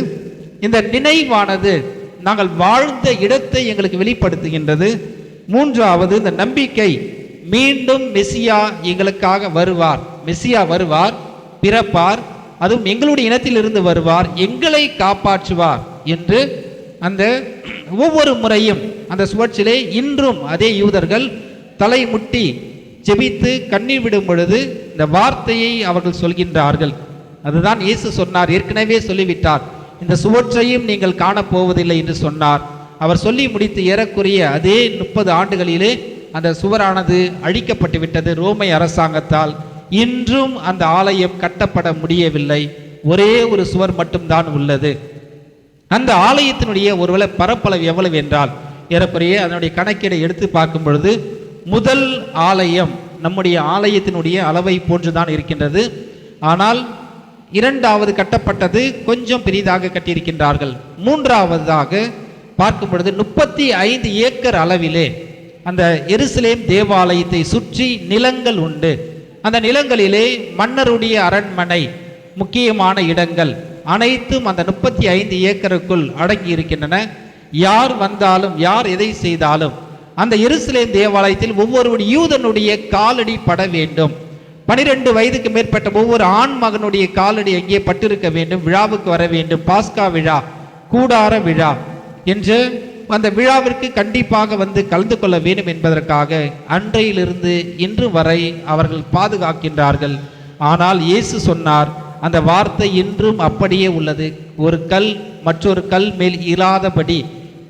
இந்த நினைவானது நாங்கள் வாழ்ந்த இடத்தை எங்களுக்கு வெளிப்படுத்துகின்றது. 3வது, இந்த நம்பிக்கை மீண்டும் மெசியா எங்களுக்காக வருவார். மெசியா வருவார், பிறப்பார், அதுவும் எங்களுடைய இனத்திலிருந்து வருவார், எங்களை காப்பாற்றுவார் என்று அந்த ஒவ்வொரு முறையும் அந்த சுவற்றிலே இன்றும் அதே யூதர்கள் தலை முட்டி ஜெபித்து கண்ணீர் விடும் பொழுது இந்த வார்த்தையை அவர்கள் சொல்கின்றார்கள். அதுதான் இயேசு சொன்னார், ஏற்கனவே சொல்லிவிட்டார், இந்த சுவற்றையும் நீங்கள் காணப்போவதில்லை என்று சொன்னார். அவர் சொல்லி முடித்து ஏறக்குறைய அதே 30 ஆண்டுகளிலே அந்த சுவரானது அழிக்கப்பட்டு விட்டது ரோமை அரசாங்கத்தால். இன்றும் அந்த ஆலயம் கட்டப்பட முடியவில்லை. ஒரே ஒரு சுவர் மட்டும்தான் உள்ளது. அந்த ஆலயத்தினுடைய ஒருவேளை பரப்பளவு எவ்வளவு என்றால் ஏறக்குறைய அதனுடைய கணக்கீடை எடுத்து பார்க்கும் பொழுது முதல் ஆலயம் நம்முடைய ஆலயத்தினுடைய அளவை போன்றுதான் இருக்கின்றது. ஆனால் 2வது கட்டப்பட்டது கொஞ்சம் பெரிதாக கட்டியிருக்கின்றார்கள். 3வதாக பார்க்கும் பொழுது 35 ஏக்கர் அளவிலே அந்த எருசலேம் தேவாலயத்தை சுற்றி நிலங்கள் உண்டு. அந்த நிலங்களிலே மன்னருடைய அரண்மனை, முக்கியமான இடங்கள் அனைத்தும் அந்த 35 ஏக்கருக்குள் அடங்கி இருக்கின்றன. யார் வந்தாலும் யார் எதை செய்தாலும் அந்த எருசலேம் தேவாலயத்தில் ஒவ்வொரு யூதனுடைய காலடி பட வேண்டும். 12 வயதுக்கு மேற்பட்ட ஒவ்வொரு ஆண் மகனுடைய காலடி எங்கே பட்டிருக்க வேண்டும், விழாவுக்கு வர வேண்டும். பாஸ்கா விழா, கூடார விழா என்று அந்த விழாவிற்கு கண்டிப்பாக வந்து கலந்து கொள்ள வேண்டும் என்பதற்காக அன்றையிலிருந்து இன்று வரை அவர்கள் பாதுகாக்கின்றார்கள். ஆனால் இயேசு சொன்னார், அந்த வார்த்தை இன்றும் அப்படியே உள்ளது. ஒரு கல் மற்றொரு கல் மேல் இராதபடி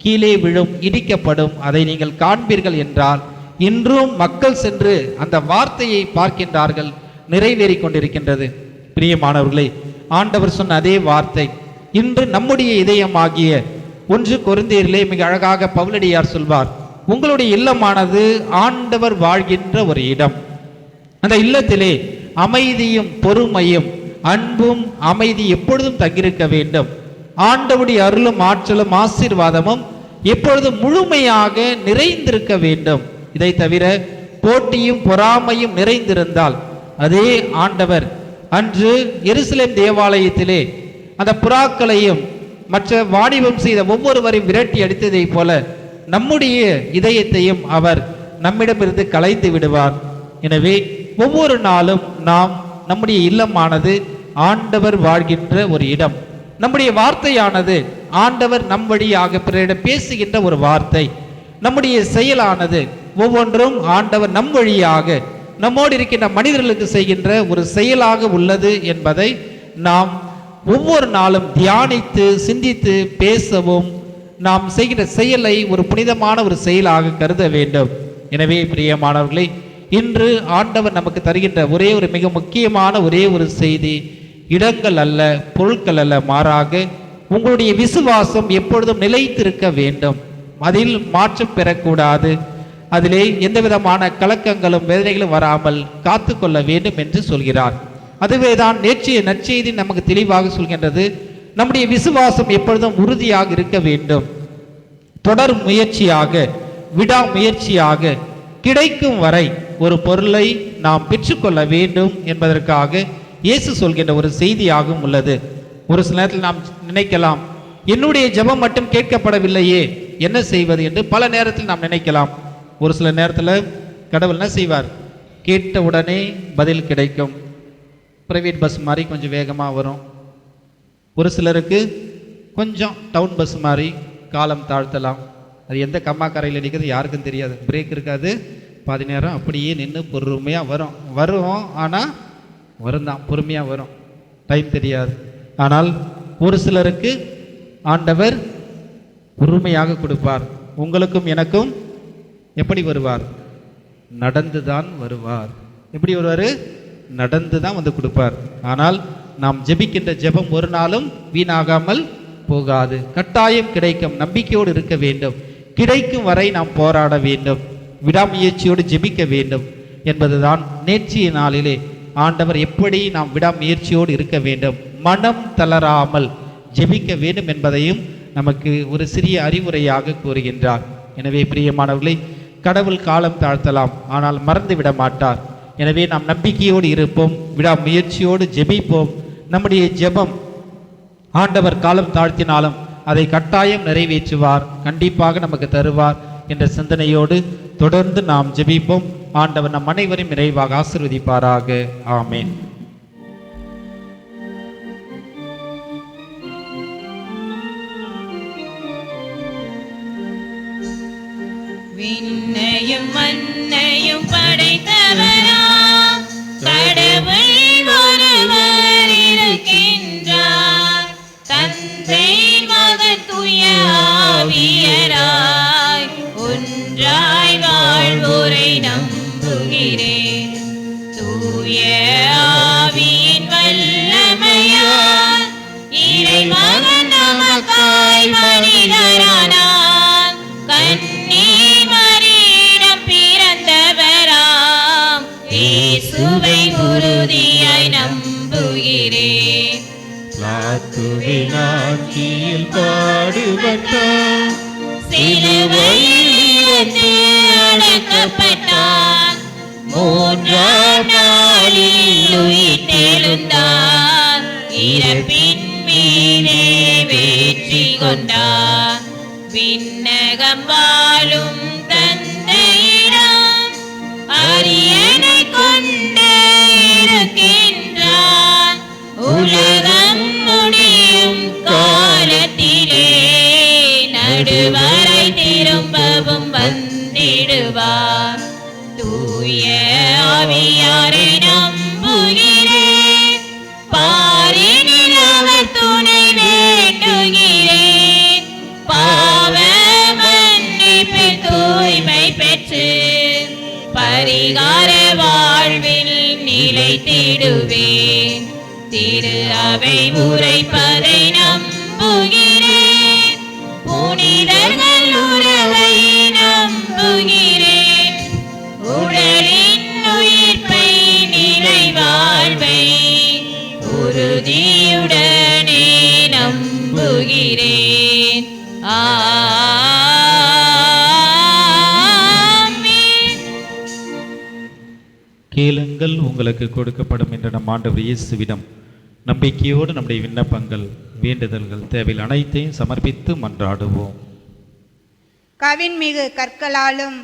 கீழே விழும், இடிக்கப்படும், அதை நீங்கள் காண்பீர்கள் என்றால் இன்றும் மக்கள் சென்று அந்த வார்த்தையை பார்க்கின்றார்கள். நிறைவேறி கொண்டிருக்கின்றது. பிரியமானவர்களே, ஆண்டவர் சொன்ன அதே வார்த்தை இன்று நம்முடைய இதயமாகிய 1 கொரிந்தியரிலே மிக அழகாக பவுலடியார் சொல்வார், உங்களுடைய இல்லமானது ஆண்டவர் வாழ்கின்ற ஒரு இடம். அந்த இல்லத்திலே அமைதியும் பொறுமையும் அன்பும் அமைதி எப்பொழுதும் தங்கியிருக்க வேண்டும். ஆண்டவருடைய அருளும் ஆற்றலும் ஆசீர்வாதமும் எப்பொழுதும் முழுமையாக நிறைந்திருக்க வேண்டும். இதை தவிர போட்டியும் பொறாமையும் நிறைந்திருந்தால் அதே ஆண்டவர் அன்று எருசலேம் தேவாலயத்திலே அந்த புறாக்களையும் மற்ற வாணிபம் செய்த ஒவ்வொருவரையும் விரட்டி அடித்ததை போல நம்முடைய இதயத்தையும் அவர் நம்மிடமிருந்து கலைத்து விடுவார். எனவே ஒவ்வொரு நாளும் நாம் நம்முடைய இல்லமானது ஆண்டவர் வாழ்கின்ற ஒரு இடம். நம்முடைய வார்த்தையானது ஆண்டவர் நம் வழியாக பிறரிடம் பேசுகின்ற ஒரு வார்த்தை. நம்முடைய செயலானது ஒவ்வொன்றும் ஆண்டவர் நம் வழியாக நம்மோடு இருக்கின்ற மனிதர்களுக்கு செய்கின்ற ஒரு செயலாக உள்ளது என்பதை நாம் ஒவ்வொரு நாளும் தியானித்து சிந்தித்து பேசவும் நாம் செய்கிற செயலை ஒரு புனிதமான ஒரு செயலாக கருத வேண்டும். எனவே பிரியமானவர்களே, இன்று ஆண்டவர் நமக்கு தருகின்ற ஒரே ஒரு மிக முக்கியமான ஒரே ஒரு செய்தி, இடங்கள் அல்ல, பொருட்கள் அல்ல, மாறாக உங்களுடைய விசுவாசம் எப்பொழுதும் நிலைத்திருக்க வேண்டும். அதில் மாற்றம் பெறக்கூடாது. அதிலே எந்த விதமான கலக்கங்களும் வேதனைகளும் வராமல் காத்து கொள்ள வேண்டும் என்று சொல்கிறார். அதுவேதான் நேற்றைய நற்செய்தி நமக்கு தெளிவாக சொல்கின்றது. நம்முடைய விசுவாசம் எப்பொழுதும் உறுதியாக இருக்க வேண்டும். தொடர் முயற்சியாக, விடாமுயற்சியாக கிடைக்கும் வரை ஒரு பொருளை நாம் பெற்றுக்கொள்ள வேண்டும் என்பதற்காக இயேசு சொல்கின்ற ஒரு செய்தியாகவும் உள்ளது. ஒரு சில நேரத்தில் நாம் நினைக்கலாம், என்னுடைய ஜெபம் மட்டும் கேட்கப்படவில்லையே, என்ன செய்வது என்று பல நேரத்தில் நாம் நினைக்கலாம். ஒரு சில நேரத்தில் கடவுள் என்ன செய்வார், கேட்ட உடனே பதில் கிடைக்கும். பிரைவேட் பஸ் மாதிரி கொஞ்சம் வேகமாக வரும். ஒரு சிலருக்கு கொஞ்சம் டவுன் பஸ் மாதிரி காலம் தாழ்த்தலாம். அது எந்த கம்மா கரையில் நிற்கிறது யாருக்கும் தெரியாது. பிரேக் இருக்காது, பாதி நேரம் அப்படியே நின்று பொறுமையாக வரும். ஆனால் வரும் தான், பொறுமையாக வரும், டைம் தெரியாது. ஆனால் ஒரு சிலருக்கு ஆண்டவர் பொறுமையாக கொடுப்பார். உங்களுக்கும் எனக்கும் எப்படி வருவார்? நடந்து தான் வருவார். எப்படி வருவார்? நடந்து தான் வந்து கொடுப்பார். ஆனால் நாம் ஜெபிக்கின்ற ஜெபம் ஒரு நாளும் வீணாகாமல் போகாது. கட்டாயம் கிடைக்கும். நம்பிக்கையோடு இருக்க வேண்டும். கிடைக்கும் வரை நாம் போராட வேண்டும். விடாமுயற்சியோடு ஜெபிக்க வேண்டும். என்பதுதான் நேற்றைய நாளிலே ஆண்டவர் எப்படி நாம் விடாமுயற்சியோடு இருக்க வேண்டும், மனம் தளராமல் ஜெபிக்க வேண்டும் என்பதையும் நமக்கு ஒரு சிறிய அறிவுரையாக கூறுகின்றார். எனவே பிரியமானவர்களே, கடவுள் காலம் தாழ்த்தலாம், ஆனால் மறந்து விட மாட்டார். எனவே நாம் நம்பிக்கையோடு இருப்போம், விடாமுயற்சியோடு ஜெபிப்போம். நம்முடைய ஜெபம் ஆண்டவர் காலம் தாழ்த்தினாலும் அதை கட்டாயம் நிறைவேற்றுவார், கண்டிப்பாக நமக்கு தருவார் என்ற சிந்தனையோடு தொடர்ந்து நாம் ஜெபிப்போம். ஆண்டவர் நம் அனைவரையும் நிறைவாக ஆசீர்வதிப்பாராக. ஆமென். விண்ணையும் மண்ணையும் படைத்தவராம் கடவுள் ஒருவர் இருக்கின்றார். தந்தை மகன் தூய ஆவியராய் ஒன்றாய் வாழ்வோரை நம்புகிறேன். தூய ஆவியின் வல்லமையால் இறைமகன் நமக்காய் மனிதரானார். கன்னி மரியிடம் பிறந்தவராம் இயேசுவை உறுதியாய் நம்புகிறேன். பிலாத்துவின் ஆட்சியில் பாடுபட்டார், சிலுவையில் இருந்து அடக்கப்பட்டார். மூன்றாம் நாளில் உயிர்த்தெழுந்தார். இறப்பின் மீதே வெற்றி கொண்டார். விண்ணகம் வாழும் தந்தையிடம் அரியணை கொண்டு இருக்கின்றார். உலகம் முடியும் காலத்திலே நடுவரை திரும்பவும் வந்திடுவார். தூய ஆவியாரை நம்புகிறேன். பாரினில் அவர் துணை வேண்டுகிறேன். பாவ மன்னிப்பு தூய்மை பெற்று பரிகார வாழ்வில் நிலைத்திடுவேன். திரு அவை உரைப்பதை நம்புகிறேன். புனிதர்கள் உறவை நம்புகிறேன். உடலின் உயிர்ப்பை நிலை வாழ்வை உறுதியுடனே நம்புகிறேன். ஆமென். கேளுங்கள், உங்களுக்கு கொடுக்கப்படும் என்ற நம் ஆண்டவர் இயேசுவிடம் நம்பிக்கையோடு நம்முடைய விண்ணப்பங்கள், வேண்டுதல்கள், தேவைகள் அனைத்தையும் சமர்ப்பித்து மன்றாடுவோம். கவின்மிகு கற்களாலும்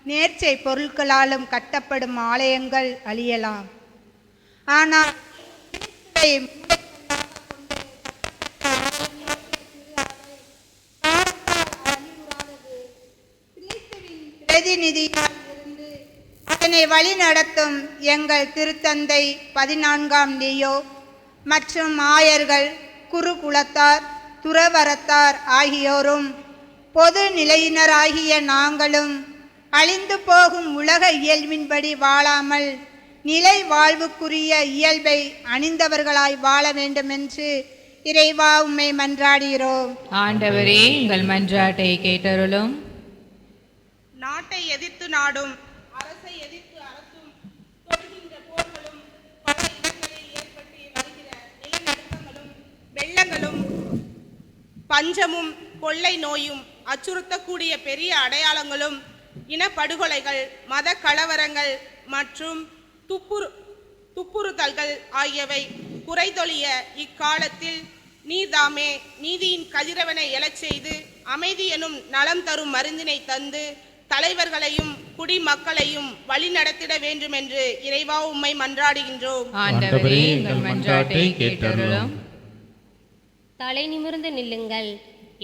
நேர்ச்சை பொருட்களாலும் கட்டப்படும் ஆலயங்கள் அழியலாம், ஆனால் பிரதிநிதியாக இருந்து அதனை வழி நடத்தும் எங்கள் திருத்தந்தை 14ஆம் லியோ மற்றும் ஆயர்கள், குருகுலத்தார், துறவரத்தார் ஆகியோரும் பொது நிலையினராகிய நாங்களும் அழிந்து போகும் உலக இயல்பின்படி வாழாமல் நிலை வாழ்வுக்குரிய இயல்பை அணிந்தவர்களாய் வாழ வேண்டுமென்று இறைவா உம்மை மன்றாடுகிறோம். ஆண்டவரே, எங்கள் மன்றாட்டை கேட்டருளும். நாட்டை எதிர்த்து நாடும், அரசை எதிர்த்து அரசும் தொடுகின்ற போர்களும், பல இடங்களில் ஏற்பட்டு வருகிற நிலநடுக்கங்களும், வெள்ளங்களும், பஞ்சமும், கொள்ளை நோயும், அச்சுறுத்தக்கூடிய பெரிய அடையாளங்களும், இனப்படுகொலைகள், மத கலவரங்கள் மற்றும் துப்புறுத்தல்கள் ஆகியவை குறைதொழிய இக்காலத்தில் நீர்தாமே நீதியின் கதிரவனை எழச் செய்து அமைதி எனும் நலம் தரும் மருந்தினை தந்து தலைவர்களையும் குடிமக்களையும் வழி நடத்திட வேண்டும் என்று இறைவா உம்மை மன்றாடுகின்றோம். ஆண்டவரே, எங்கள் மன்றாட்டை கேட்டருளும். தலை நிமிர்ந்து நில்லுங்கள்,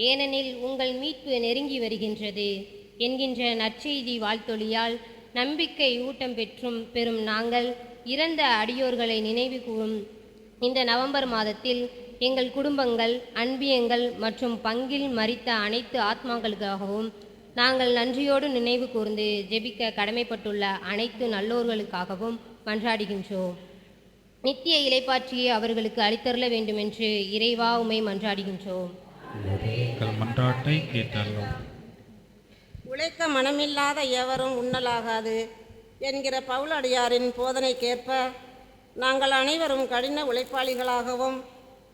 ஏனெனில் உங்கள் மீட்பு நெருங்கி வருகின்றது என்கின்ற நற்செய்தி வாழ்த்தொழியால் நம்பிக்கை ஊட்டம் பெறும் நாங்கள் இறந்த அடியோர்களை நினைவு கூறும் இந்த நவம்பர் மாதத்தில் எங்கள் குடும்பங்கள், அன்பியங்கள் மற்றும் பங்கில் மரித்த அனைத்து ஆத்மாக்களுக்காகவும் நாங்கள் நன்றியோடு நினைவு கூர்ந்து ஜெபிக்க கடமைப்பட்டுள்ள அனைத்து நல்லோர்களுக்காகவும் மன்றாடுகின்றோம். நித்திய இலைப்பாற்றியை அவர்களுக்கு அளித்தருள வேண்டுமென்று இறைவா உம்மை மன்றாடுகின்றோம். மன்றாட்டை கேட்டருளும். உழைக்க மனமில்லாத எவரும் உண்ணலாகாது, என்கிற பவுலடியாரின் போதனைக்கேற்ப நாங்கள் அனைவரும் கடின உழைப்பாளிகளாகவும்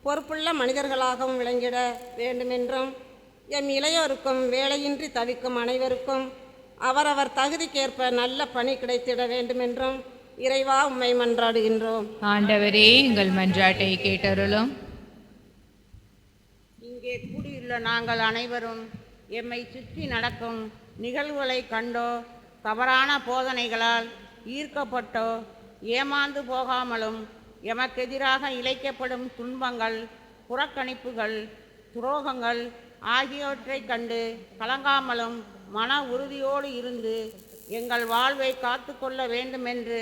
பொறுப்புள்ள மனிதர்களாகவும் விளங்கிட வேண்டுமென்றும் எம் இளையோருக்கும் வேலையின்றி தவிக்கும் அனைவருக்கும் அவரவர் தகுதிக்கேற்ப நல்ல பணி கிடைத்திட வேண்டுமென்றும் இறைவா உம்மை மன்றாடுகின்றோம். ஆண்டவரே எங்கள் மன்றாட்டை கேட்டருளும். இங்கே கூடியுள்ள நாங்கள் அனைவரும் எம்மை சுற்றி நடக்கும் நிகழ்வுகளை கண்டோ தவறான போதனைகளால் ஈர்க்கப்பட்டோ ஏமாந்து போகாமலும் எமக்கெதிராக இழைக்கப்படும் துன்பங்கள், புறக்கணிப்புகள், துரோகங்கள் ஆகியவற்றை கண்டு கலங்காமலும் மன உறுதியோடு இருந்து எங்கள் வாழ்வை காத்து கொள்ள வேண்டுமென்று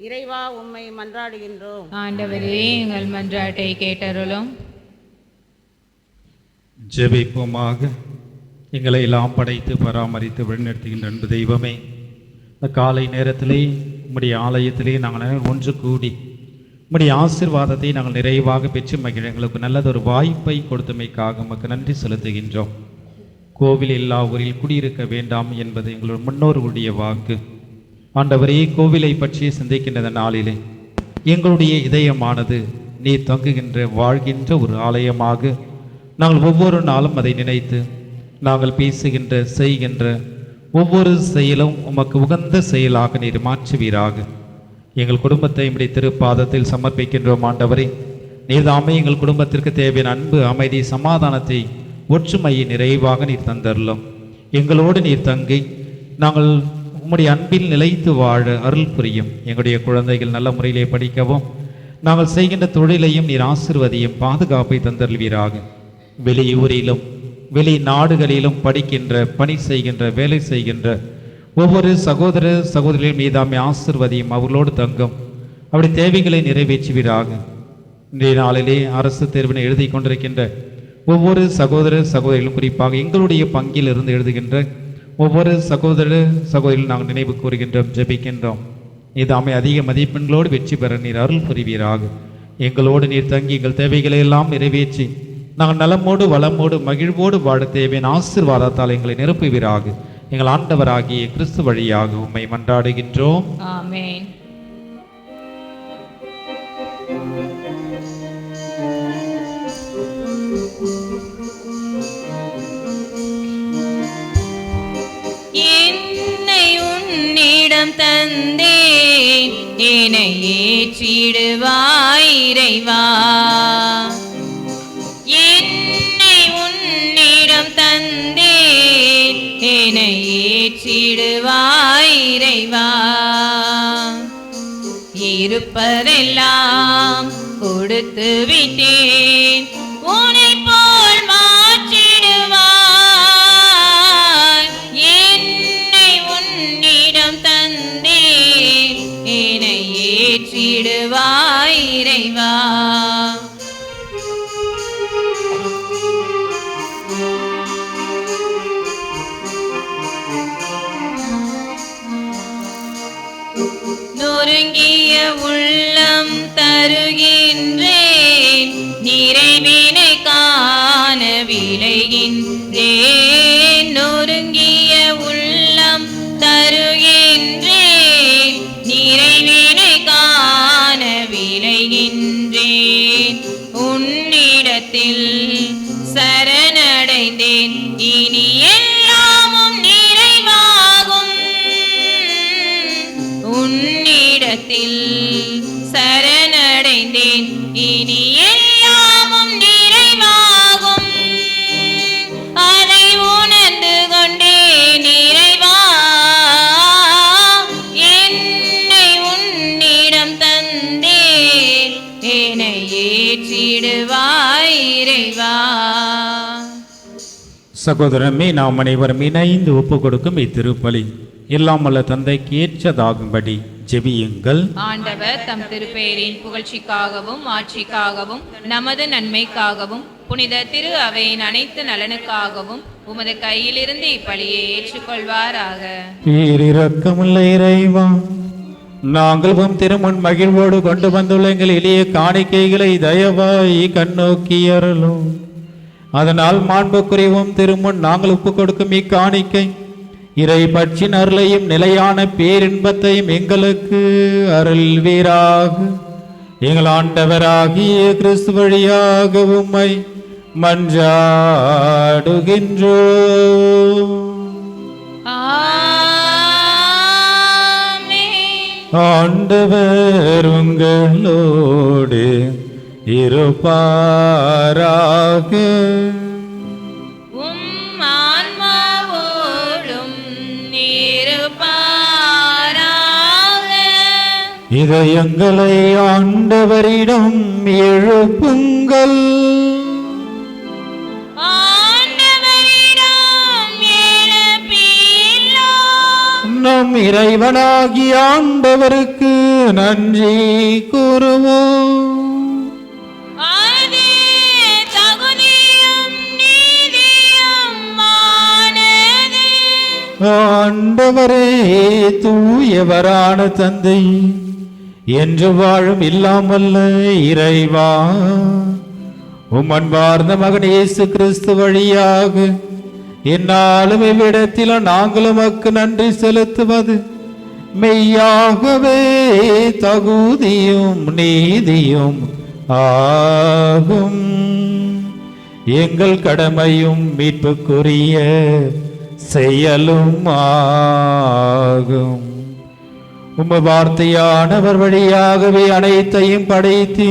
இறைவா உம்மை மன்றாடுகின்றோம். ஆண்டவரே எங்கள் மன்றாட்டை கேட்டருளும். ஜெபிப்போமாக. எங்களை எல்லாம் படைத்து பராமரித்து வழிநடத்துகின்ற அன்பு தெய்வமே, இந்த காலை நேரத்திலே உம்முடைய ஆலயத்திலே நாங்கள் ஒன்று கூடி உம்முடைய ஆசீர்வாதத்தை நாங்கள் நிறைவாக பெற்று மகிழ எங்களுக்கு நல்லதொரு வாய்ப்பை கொடுத்தமைக்காக உமக்கு நன்றி செலுத்துகின்றோம். கோவில் எல்லா ஊரில் குடியிருக்க வேண்டாம் என்பது எங்களுடைய முன்னோர்களுடைய வாக்கு. ஆண்டவரே, கோவிலை பற்றி சிந்திக்கின்ற நாளிலே எங்களுடைய இதயமானது நீ தங்குகின்ற வாழ்கின்ற ஒரு ஆலயமாக நாங்கள் ஒவ்வொரு நாளும் அதை நினைத்து நாங்கள் பேசுகின்ற செய்கின்ற ஒவ்வொரு செயலும் உமக்கு உகந்த செயலாக நீர் மாற்றுவீராக. எங்கள் குடும்பத்தை உம்முடைய திருப்பாதத்தில் சமர்ப்பிக்கின்றோம். ஆண்டவரே, நீர்தாமே எங்கள் குடும்பத்திற்கு தேவையான அன்பு, அமைதி, சமாதானத்தை, ஒற்றுமையை நிறைவாக நீர் தந்தருளும். எங்களோடு நீர் தங்கி நாங்கள் உம்முடைய அன்பில் நிலைத்து வாழ அருள் புரியும். எங்களுடைய குழந்தைகள் நல்ல முறையிலே படிக்கவும் நாங்கள் செய்கின்ற தொழிலையும் நீர் ஆசீர்வதியும் பாதுகாப்பை தந்தருள்வீராக. வெளியூரிலும் வெளி நாடுகளிலும் படிக்கின்ற, பணி செய்கின்ற, வேலை செய்கின்ற ஒவ்வொரு சகோதர சகோதரிகள் மீதாமே ஆசீர்வதியும், அவர்களோடு தங்கும். அப்படி தேவைகளை நிறைவேற்றுவீராக. இன்றைய நாளிலே அரசு தேர்வினை எழுதி கொண்டிருக்கின்ற ஒவ்வொரு சகோதர சகோதரிகளும், குறிப்பாக எங்களுடைய பங்கில் இருந்து எழுதுகின்ற ஒவ்வொரு சகோதர சகோதரிகளும் நாங்கள் நினைவு கூறுகின்றோம், ஜெபிக்கின்றோம். இதாமே அதிக மதிப்பெண்களோடு வெற்றி பெற நீர் அருள் புரிவீராக. எங்களோடு நீர் தங்கி எங்கள் தேவைகளை எல்லாம் நிறைவேற்றி நாங்கள் நலமோடு வளமோடு மகிழ்வோடு வாழ தேவையான ஆசீர்வாதத்தால் எங்களை நிரப்புவீராக. எங்கள் ஆண்டவராகிய கிறிஸ்து வழியாக உம்மை மன்றாடுகின்றோம். ஆமென். என்னை உன்னிடம் தந்தேன், என்னை ஏற்றிடுவாய் இறைவா. என்னை உன்னிடம் தந்தேன், என்னை ஏற்றிடுவாய் இறைவா. இருப்பதெல்லாம் கொடுத்து விட்டேன், உன்னை போல் மாற்றிடுவாய். என்னை உன்னிடம் தந்தேன், என்னை ஏற்றிடுவாய் இறைவா. நொறுங்கிய உள்ளம் தருகின்றேன், நிறைவினை காண விளைகின்றேன். நொறுங்கிய உள்ளம் தருகின்றேன், நிறைவினை காண விளைகின்றேன். உன்னிடத்தில் சரணடைந்தேன், இனி எல்லாமும் நிறைவாகும். உன்னிடத்தில் சரணடைந்தேன், இனி எல்லாமும் நிறைவாகும். அதை உணர்ந்து கொண்டேன் இறைவா, என்னை உன்னிடம் தந்தேன், என்னை ஏற்றிடுவாய் இறைவா. சகோதரமே, நாம் அனைவரும் இணைந்து ஒப்பு கொடுக்கும் இத்திருப்பலி எல்லாம் வல்ல தந்தைக்கு ஏற்றதாகும்படி ஜெபியுங்கள். ஆண்டவர் தம் திருப்பெயரின் புகழ்ச்சிக்காகவும் ஆட்சிக்காகவும் நமது நன்மைக்காகவும் புனித திரு அவையின் அனைத்து நலனுக்காகவும் உமது கையிலிருந்து இப்பலியை ஏற்றுக்கொள்வாராக. பேரிரக்கமுள்ள இறைவா, நாங்கள் உம் திருமுன் மகிழ்வோடு கொண்டு வந்துள்ள எங்கள் எளிய காணிக்கைகளை தயவாய் கண்ணோக்கி அருளும். அதனால் மாண்புக்குரியவும் திருமுன் நாங்கள் ஒப்புக் கொடுக்கும் இக்காணிக்கை இறை பற்றின் அருளையும் நிலையான பேரின்பத்தையும் எங்களுக்கு அருள்வீராக. எங்கள் ஆண்டவராகிய கிறிஸ்து வழியாக உம்மை மன்றாடுகின்றோம். ஆண்டவர் உங்களோடு இருப்பாராக. உம் ஆன்மாவோடும் இருப்பாராக. இதயங்களை ஆண்டவரிடம் எழுப்புங்கள். நம் இறைவனாகிய ஆண்டவருக்கு நன்றி கூறுவோம். ஆண்டவரே, தூயவரான தந்தை, என்று வாழும் இல்லாமல்ல இறைவா, உம் அன்பார்ந்த மகன் இயேசு கிறிஸ்து வழியாக என்னாலும் இவ்விடத்தில் நாங்கள் உமக்கு நன்றி செலுத்துவது மெய்யாகவே தகுதியும் நீதியும் ஆகும். எங்கள் கடமையும் மீட்புக்குரிய செயலும் ஆகும். உம் வார்த்தையானவர் வழியாகவே அனைத்தையும் படைத்து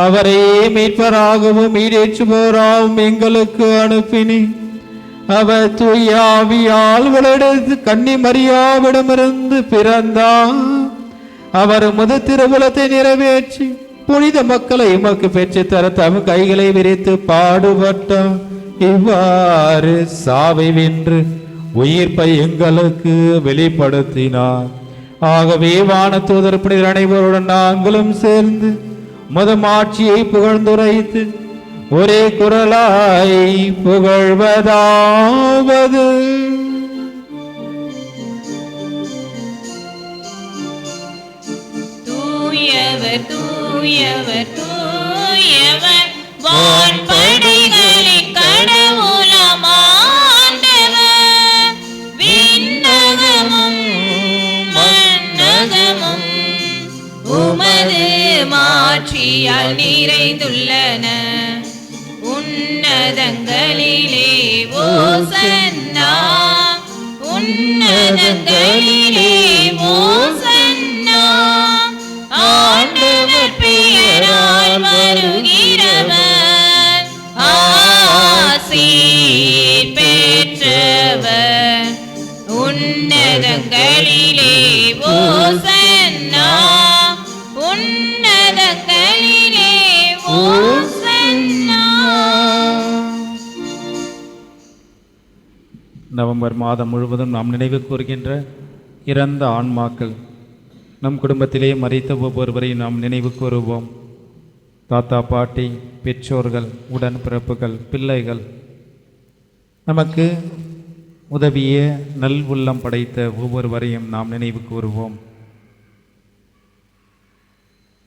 அவரே மீட்பராகவும் ஈடேற்றுபவராகவும் எங்களுக்கு அனுப்பினி. அவர் தூயாவியால் வளர்ந்து கன்னி மரியாவிடமிருந்து பிறந்தார். அவர் முதல் திருவுலத்தை நிறைவேற்றி புனித மக்களை உமக்கு பெற்று தர தம் கைகளை விரித்து பாடுபட்டார். இவ்வாறு சாவை வென்று உயிர்ப்பை எங்களுக்கு வெளிப்படுத்தினார். ஆகவே வானதூதர் புனிதர் அனைவருடன் நாங்களும் சேர்ந்து முதமாட்சியை புகழ்ந்துரைத்து ஒரே குரலாய் புகழ்வதாவது: தூயவர் தூயவர் தூயவர் வான்படைகளின் கடவுளாம் ஆண்டவர். விண்ணகமும் மண்ணகமும் உமது மாட்சியால் நிறைந்துள்ளன. உன்னதங்களிலே ஓசன்னா, உன்னதங்களிலே ஓசன்னா. ஆண்டவர் பெயரால் வருகிறவர் ஆசி பெற்றவர். உன்னதங்களிலே ஓசன்னா, உன்னதங்களிலே ஓசன்னா. நவம்பர் மாதம் முழுவதும் நாம் நினைவு கூறுகின்ற இறந்த ஆன்மாக்கள். நம் குடும்பத்திலே மரித்த ஒவ்வொருவரையும் நாம் நினைவு கூறுவோம். தாத்தா, பாட்டி, பெற்றோர்கள், உடன்பிறப்புகள், பிள்ளைகள், நமக்கு உதவிய நல் உள்ளம் படைத்த ஒவ்வொருவரையும் நாம் நினைவு கூறுவோம்.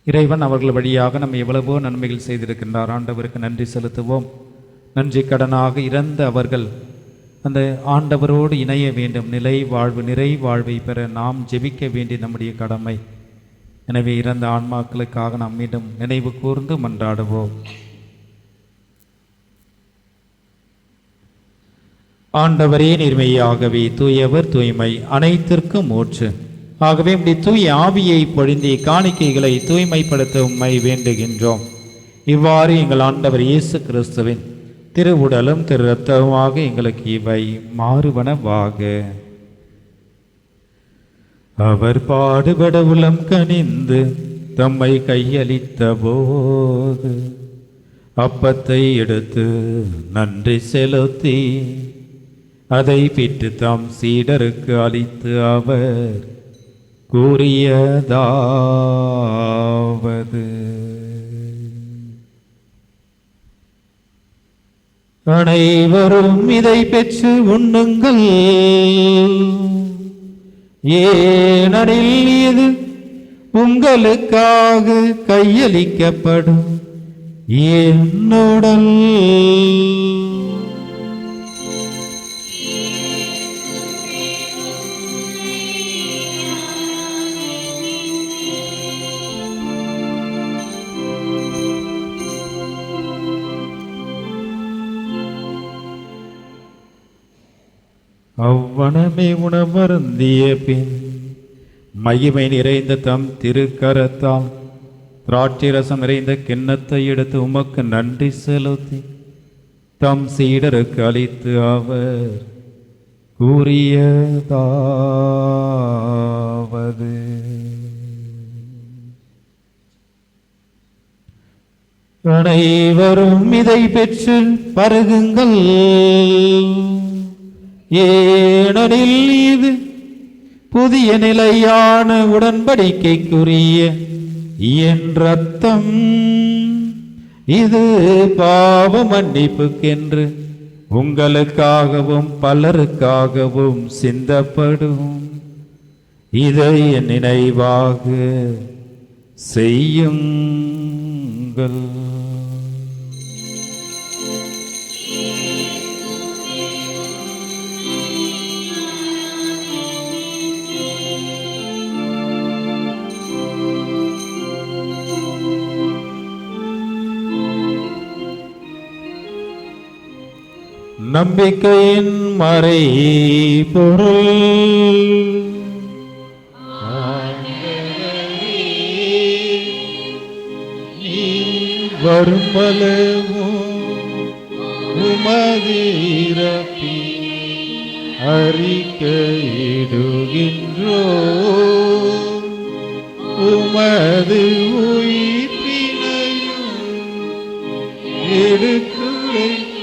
இறைவன் அவர்கள் வழியாக நம்ம எவ்வளவோ நன்மைகள் செய்திருக்கின்றார். ஆண்டவருக்கு நன்றி செலுத்துவோம். நன்றி கடனாக இறந்த அவர்கள் அந்த ஆண்டவரோடு இணைய வேண்டும். நிலை வாழ்வு, நிறை வாழ்வை பெற நாம் ஜெபிக்க வேண்டிய நம்முடைய கடமை. எனவே இறந்த ஆன்மாக்களுக்காக நாம் மீண்டும் நினைவு கூர்ந்து மன்றாடுவோம். ஆண்டவரே, நீர்மையாகவே தூயவர், தூய்மை அனைத்திற்கும் ஊற்று. ஆகவே உம்முடைய தூய ஆவியை பொழிந்தி காணிக்கைகளை தூய்மைப்படுத்த உம்மை வேண்டுகின்றோம். இவ்வாறு எங்கள் ஆண்டவர் இயேசு கிறிஸ்துவின் திருவுடலும் திரு இரத்தமுமாக எங்களுக்கு இவை மாறுவனவாக. அவர் பாடுபட உளம் கனிந்து தம்மை கையளித்த போது அப்பத்தை எடுத்து நன்றி செலுத்தி அதை பிட்டு தாம் சீடருக்கு அளித்து அவர் கூறியதாவது: அனைவரும் இதை பெற்று உண்ணுங்கள், ஏனெனில் இது உங்களுக்காக கையளிக்கப்படும் என் உடல். அவ்வனமே உணவருந்திய பின் மகிமை நிறைந்த தம் திருக்கரத்தால் திராட்சை ரசம் நிறைந்த கிண்ணத்தை எடுத்து உமக்கு நன்றி செலுத்தி தம் சீடருக்கு அளித்து அவர் கூறியதாவது: அனைவரும் இதை பெற்று பருகுங்கள், ஏனெனில் இது புதிய நிலையான உடன்படிக்கைக்குரிய என் ரத்தம். இது பாவ மன்னிப்புக்கென்று உங்களுக்காகவும் பலருக்காகவும் சிந்தப்படும். இதை என் நினைவாக செய்யுங்கள். நம்பிக்கையின் மறை பொருள். வருமளவும் உமது இறப்பை அறிக்கையிடுகின்றோம், உமது உயிர்ப்பினையும் எடுத்துரைக்கின்றோம்.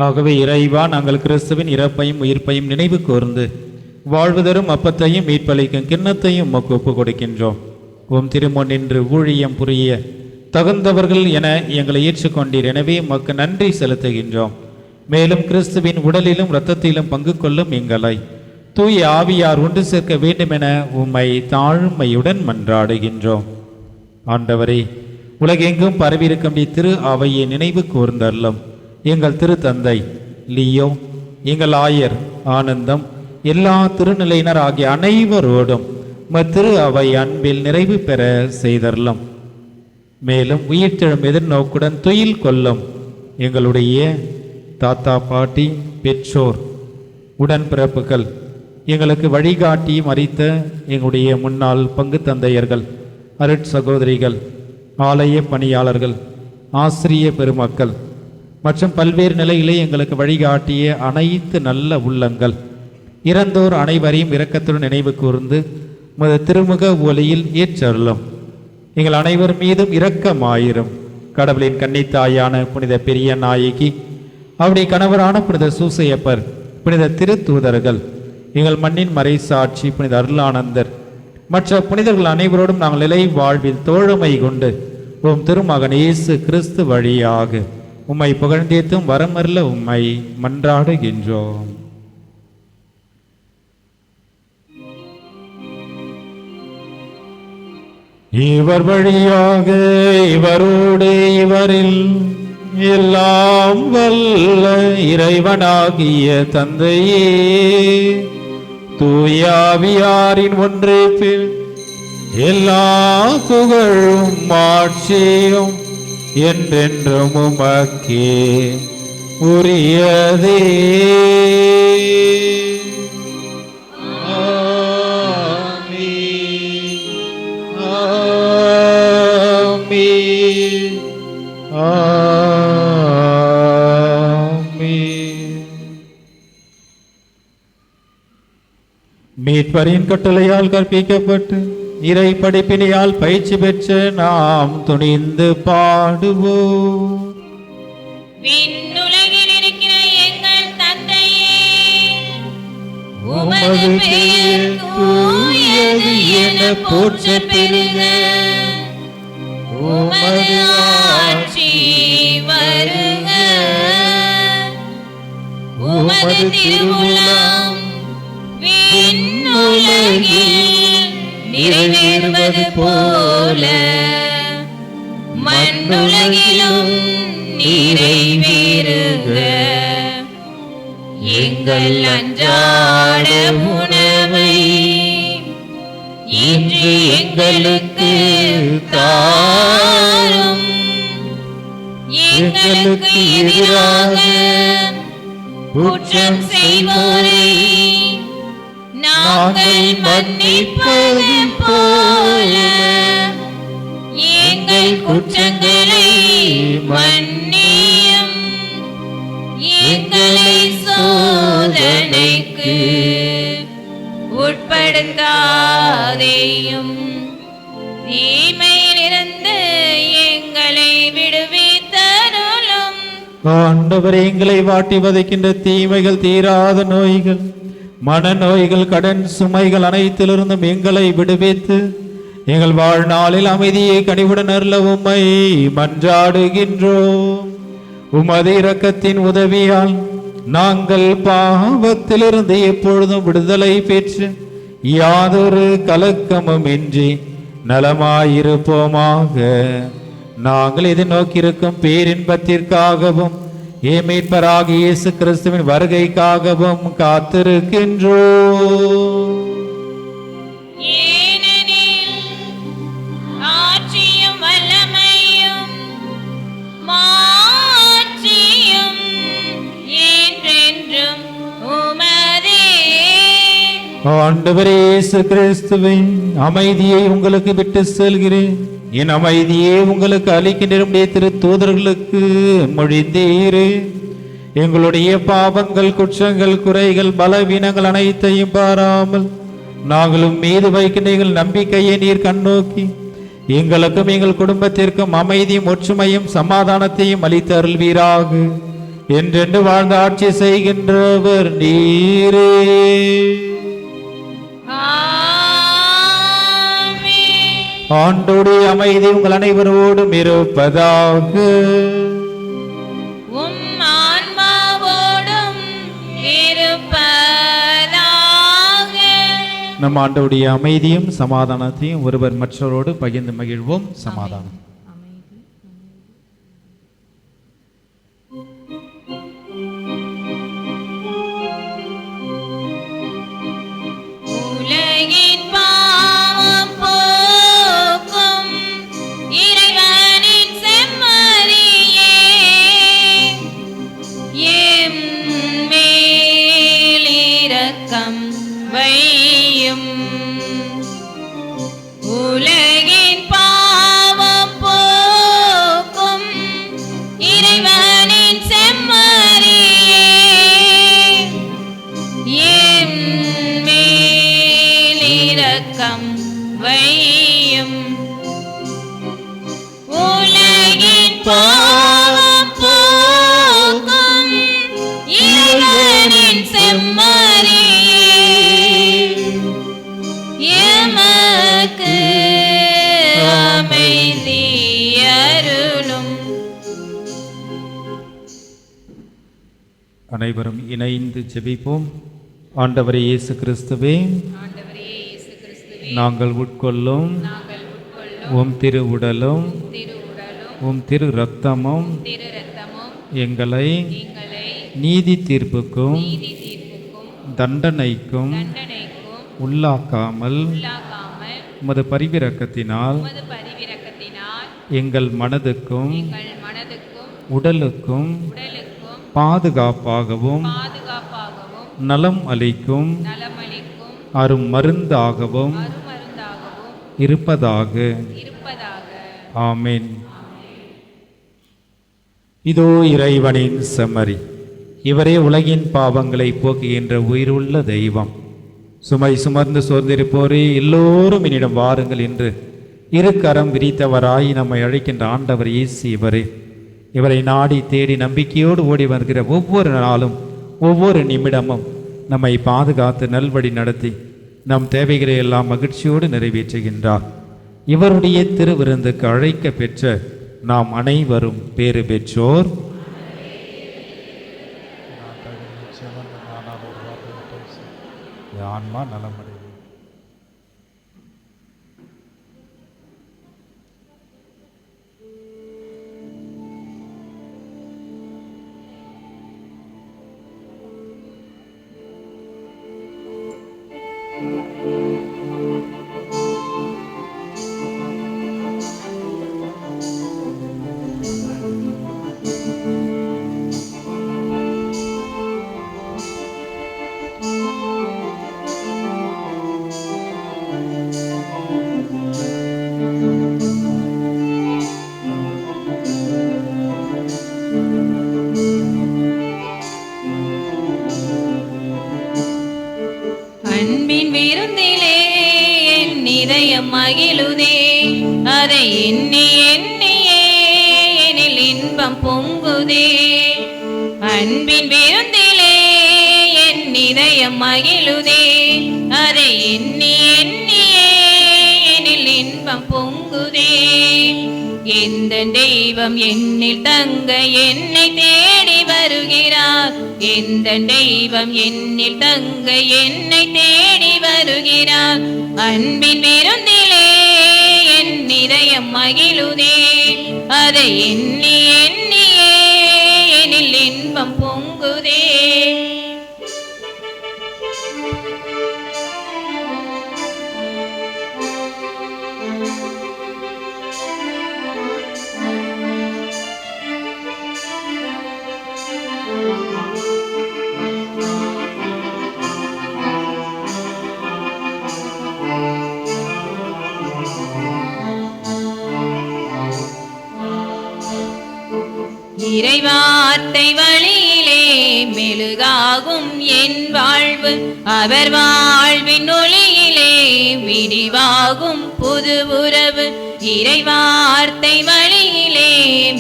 ஆகவே இறைவா, நாங்கள் கிறிஸ்துவின் இறப்பையும் உயிர்ப்பையும் நினைவு கூர்ந்து வாழ்வு தரும் அப்பத்தையும் மீட்பளிக்கும் கிண்ணத்தையும் உமக்கு ஒப்புக் கொடுக்கின்றோம். உம் திருமுன் நின்று ஊழியம் புரிய தகுந்தவர்கள் என எங்களை ஏற்றுக்கொண்டீர். எனவே உமக்கு நன்றி செலுத்துகின்றோம். மேலும் கிறிஸ்துவின் உடலிலும் இரத்தத்திலும் பங்கு கொள்ளும் எங்களை தூய ஆவியார் ஒன்று சேர்க்க வேண்டும் என உம்மை தாழ்மையுடன் மன்றாடுகின்றோம். ஆண்டவரே, உலகெங்கும் பரவியிருக்கும் திரு அவையை நினைவு கூர்ந்தருளும். எங்கள் திருத்தந்தை லியோ, எங்கள் ஆயர் ஆனந்தம், எல்லா திருநிலையினர் ஆகிய அனைவரோடும் திரு அவை அன்பில் நிறைவு பெற செய்தருளும். மேலும் உயிர்த்தெழும் எதிர்நோக்குடன் துயில் கொள்ளும் எங்களுடைய தாத்தா, பாட்டி, பெற்றோர், உடன்பிறப்புகள், எங்களுக்கு வழிகாட்டி மறித்த எங்களுடைய முன்னாள் பங்கு தந்தையர்கள், அருட்சகோதரிகள், ஆலய பணியாளர்கள், ஆசிரிய பெருமக்கள் மற்றும் பல்வேறு நிலையிலே எங்களுக்கு வழிகாட்டிய அனைத்து நல்ல உள்ளங்கள், இறந்தோர் அனைவரையும் இரக்கத்துடன் நினைவு கூர்ந்து உமது திருமுக ஒளியில் ஏற்றருளும். எங்கள் அனைவர் மீதும் இரக்கமாயிரும். கடவுளின் கன்னித்தாயான புனித பெரிய நாயகி, அவருடைய கணவரான புனித சூசையப்பர், புனித திருத்தூதர்கள், எங்கள் மண்ணின் மறை சாட்சி புனித அருளானந்தர் மற்ற புனிதர்கள் அனைவரோடும் நாங்கள் நிலை வாழ்வில் தோழமை கொண்டு உம் திருமகன் இயேசு கிறிஸ்து வழியாக உம்மை புகழ்ந்தேத்தும் வரமருள உம்மை மன்றாடுகின்றோம். இவர் வழியாக, இவரோடு, இவரில் எல்லாம் வல்ல இறைவனாகிய தந்தையே, தூயாவியாரின் ஒன்றிப்பில் எல்லா புகழும் மாட்சியும் என்றென்றும் உமக்கே உரியதே. மீட்பரின் கட்டளையால் கற்பிக்கப்பட்டு இறை படிப்பினையால் பயிற்சி பெற்ற நாம் துணிந்து பாடுவோம். விண்ணுலகில் இருக்கிற எங்கள் தந்தையே, உமது பெயர் தூயது என போற்றப் பெறுக. உமது ஆட்சி வருக. உமது திருவுளம் விண்ணுலகில் நிறைவேறுவது போல மண்ணுலகிலும் நிறைவேறுக. எங்கள் அன்றாட உணவை இன்று எங்களுக்கு தாரும். எங்களுக்கு எதிராக குற்றம் செய்வோரை நாங்கள் மன்னிப்பது போல எங்கள் குற்றங்களை மன்னியும், எங்களை சோதனைக்கு உட்படுத்தாதேயும், தீமையிலிருந்து எங்களை விடுவித்தருளும். ஆண்டவரே, எங்களை வாட்டி வதைக்கின்ற தீமைகள், தீராத நோய்கள், மனநோய்கள், கடன் சுமைகள் அனைத்திலிருந்தும் எங்களை விடுவித்து எங்கள் வாழ்நாளில் அமைதியை கனிவுடன் அருள உம்மை மன்றாடுகின்றோம். உமது இரக்கத்தின் உதவியால் நாங்கள் பாவத்திலிருந்து எப்பொழுதும் விடுதலை பெற்று யாதொரு கலக்கமும் இன்றி நலமாயிருப்போமாக. நாங்கள் எதிர்நோக்கியிருக்கும் பேரின்பத்திற்காகவும் மீட்பராகிய இயேசு கிறிஸ்துவின் வருகைக்காகவும் காத்திருக்கின்றோம். ஏனெனில் ஆட்சியும் வல்லமையும் மாட்சியும் என்றென்றும் உமதே. ஆண்டவரே இயேசு கிறிஸ்துவின் அமைதியை உங்களுக்கு விட்டு செல்கிறேன், என் அமைதியே உங்களுக்கு அளிக்கின்ற திரு தூதர்களுக்கு மொழிந்தீரே. எங்களுடைய பாவங்கள், குற்றங்கள், குறைகள், பலவீனங்கள் அனைத்தையும் பாராமல் நாங்களும் மீது வைக்கின்ற எங்கள் நம்பிக்கையை நீர் கண்ணோக்கி எங்களுக்கும் எங்கள் குடும்பத்திற்கும் அமைதியும் ஒற்றுமையும் சமாதானத்தையும் அளித்து அருள்வீராக. என்றென்று வாழ்ந்து ஆட்சி செய்கின்றவர் நீரே. ஆண்டோடைய அமைதி உங்கள் அனைவரோடும் இருப்பதாக. உம் ஆன்மாவோடும் இருப்பதாக. நம் ஆண்டோடைய அமைதியும் சமாதானத்தையும் ஒருவர் மற்றவரோடு பகிர்ந்து மகிழ்வோம். சமாதானம். உலகின் பாவம் போக்கும் இறைவனின் செம்மறியே, எம் மேல் இரக்கம் வையும். உலகின் பாவம் போக்கும் இறைவனின் செம்மறியே, எம் மேல் இரக்கம் வையும். உலகின் பாவம் போக்கும் இறைவனின் செம்மறியே, எமக்கு அமைதி அருளும். அனைவரும் இணைந்து ஜெபிப்போம். ஆண்டவரே இயேசு கிறிஸ்துவே, நாங்கள் உட்கொள்ளும் உம் திரு உடலும் உம் திரு இரத்தமும் எங்களை நீதி தீர்ப்புக்கும் தண்டனைக்கும் உள்ளாக்காமல் உமது பரிவிரக்கத்தினால் எங்கள் மனதுக்கும் உடலுக்கும் பாதுகாப்பாகவும் நலம் அளிக்கும் அரும் மருந்தாகவும் இருப்பதாக. ஆமென். இதோ இறைவனின் செம்மறி, இவரே உலகின் பாவங்களை போக்குகின்ற உயிருள்ள தெய்வம். சுமை சுமர்ந்து சோர்ந்திருப்போரே எல்லோரும் என்னிடம் வாருங்கள் என்று இரு கரம் விரித்தவராய் நம்மை அழைக்கின்ற ஆண்டவர் இயேசு இவரே. இவரை நாடி தேடி நம்பிக்கையோடு ஓடி வருகிற ஒவ்வொரு நாளும் ஒவ்வொரு நிமிடமும் நம்மை பாதுகாத்து நல்வழி நடத்தி நம் தேவைகளை எல்லாம் மகிழ்ச்சியோடு நிறைவேற்றுகின்றார். இவருடைய திருவிருந்துக்கு அழைக்க பெற்ற நாம் அனைவரும் பேறு பெற்றோர். ஆன்மா நலமடையும். இன்பம் பொங்குதே. அன்பின் விருந்திலே என் இதயம் மகிழுதே. அதை எண்ணி எண்ணியே எனில் இன்பம் பொங்குதே. எந்த தெய்வம் என்னில் தங்க என்னை தேடி வருகிறார். எந்த தெய்வம் என்னில் தங்க என்னை தேடி வருகிறார். அன்பின் விருந்திலே என் இதயம் மகிழுதே. அதை எண்ணி எண்ணியே எனில் இன்பம் பொங்குதே. இறைவார்த்தை வழியிலே மெழுகாகும் என் வாழ்வு. அவர் வாழ்வின் ஒளியிலே விடிவாகும் புது உறவு. இறைவார்த்தை வழியிலே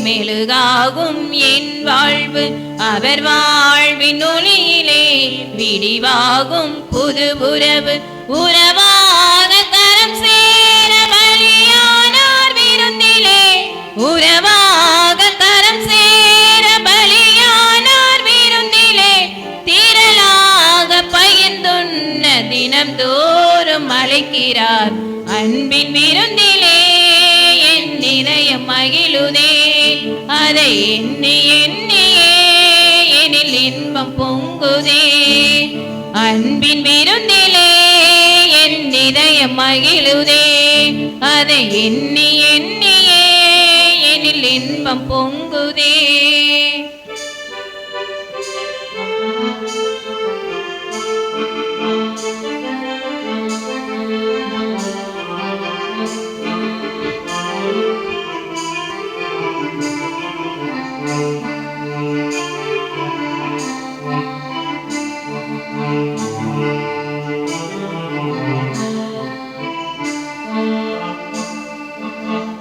மெழுகாகும் என் வாழ்வு. அவர் வாழ்வின் ஒளியிலே விடிவாகும் புது உறவு. உறவாக கரம் சேர பலியானார் விருந்திலே. உறவாக கரம் சேர பலியானார் விருந்திலே. திரளாக பகிர்ந்துண்ண தினம் தோறும் அழைக்கிறார். அன்பின் விருந்திலே என் இதயம் மகிழுதே. அதை எண்ணி எண்ணியே எனில் இன்பம் பொங்குதே. அன்பின் விருந்திலே என் இதயம் மகிழுதே. அதை எண்ணி எண்ணியே எனில் இன்பம் பொங்குதே.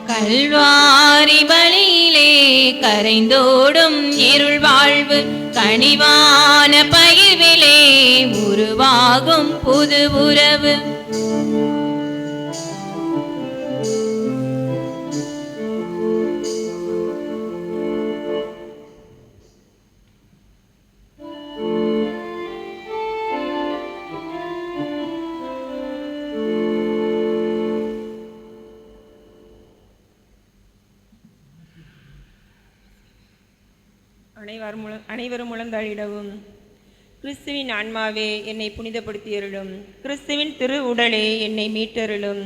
கல்வாரி பலியிலே கரைந்தோடும் இருள் வாழ்வு. கனிவான பகிர்விலே உருவாகும் புது உறவு. அனைவரும் முழந்தாளிடவும். கிறிஸ்துவின் ஆன்மாவே என்னை புனிதப்படுத்தியருளும். கிறிஸ்துவின் திரு உடலே என்னை மீட்டருளும்.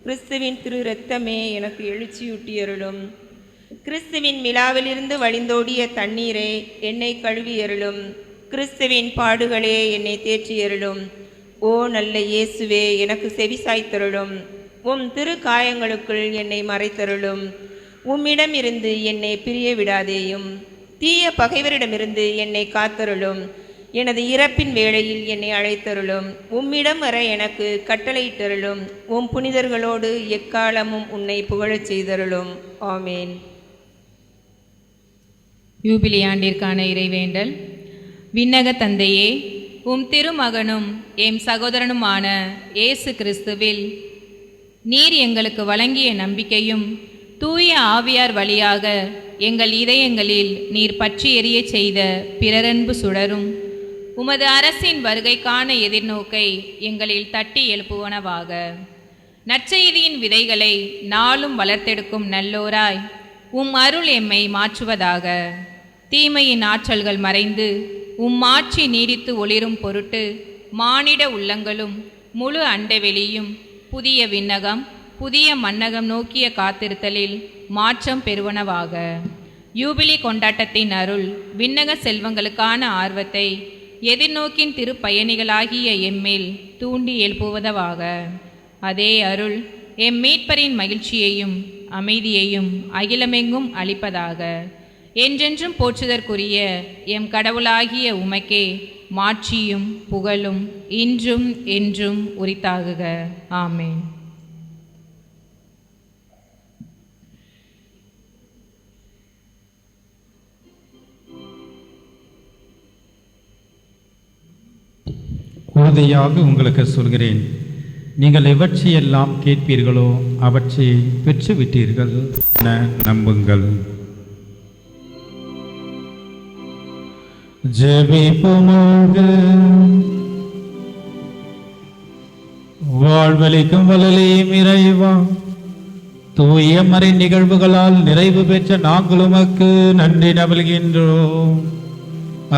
கிறிஸ்துவின் திரு இரத்தமே எனக்கு எழுச்சியூட்டியருளும். கிறிஸ்துவின் மிலாவிலிருந்து வழிந்தோடிய தண்ணீரே என்னை கழுவியருளும். கிறிஸ்துவின் பாடுகளே என்னை தேற்றியருளும். ஓ நல்ல இயேசுவே, எனக்கு செவிசாய்த்தருளும். உம் திரு காயங்களுக்குள் என்னை மறைத்தருளும். உம்மிடம் இருந்து என்னை பிரிய விடாதேயும். தீய பகைவரிடமிருந்து என்னை காத்தருளும். எனது இறப்பின் வேளையில் என்னை அழைத்தருளும். உம்மிடம் வர எனக்கு கட்டளையிட்டருளும். உம் புனிதர்களோடு எக்காலமும் உன்னை புகழச் செய்தருளும். ஆமேன். யூபிலி ஆண்டிற்கான இறைவேண்டல். விண்ணக தந்தையே, உம் திருமகனும் எம் சகோதரனுமான இயேசு கிறிஸ்துவில் நீர் எங்களுக்கு வழங்கிய நம்பிக்கையும் தூய ஆவியார் வழியாக எங்கள் இதயங்களில் நீர் பற்றி எரிய செய்த பிறரன்பு சுடரும் உமது அரசின் வருகைக்கான எதிர்நோக்கை எங்களில் தட்டி எழுப்புவனவாக. நற்செய்தியின் விதைகளை நாளும் வளர்த்தெடுக்கும் நல்லோராய் உம் அருள் எம்மை மாற்றுவதாக. தீமையின் ஆற்றல்கள் மறைந்து உம் ஆட்சி நீடித்து ஒளிரும் பொருட்டு மானிட உள்ளங்களும் முழு அண்டவெளியும் புதிய விண்ணகம் புதிய மன்னகம் நோக்கிய காத்திருத்தலில் மாற்றம் பெறுவனவாக. யூபிலி கொண்டாட்டத்தின் அருள் விண்ணக செல்வங்களுக்கான ஆர்வத்தை எதிர்நோக்கின் திருப்பயணிகளாகிய எம்மேல் தூண்டி எழுப்புவதவாக. அதே அருள் எம் மீட்பரின் மகிழ்ச்சியையும் அமைதியையும் அகிலமெங்கும் அளிப்பதாக. என்றென்றும் போற்றுதற்குரிய எம் கடவுளாகிய உமக்கே மாட்சியும் புகழும் இன்றும் என்றும் உரித்தாகுக. ஆமென். உறுதியாக உங்களுக்கு சொல்கிறேன், நீங்கள் எவற்றையெல்லாம் கேட்பீர்களோ அவற்றை பெற்றுவிட்டீர்கள் என நம்புங்கள். ஜெபிப்போமாக. வாழ்வளிக்கும் வல்லலையும் இறைவா, தூய மறை நிகழ்வுகளால் நிறைவு பெற்ற நாங்கள் உமக்கு நன்றி நல்கின்றோம்.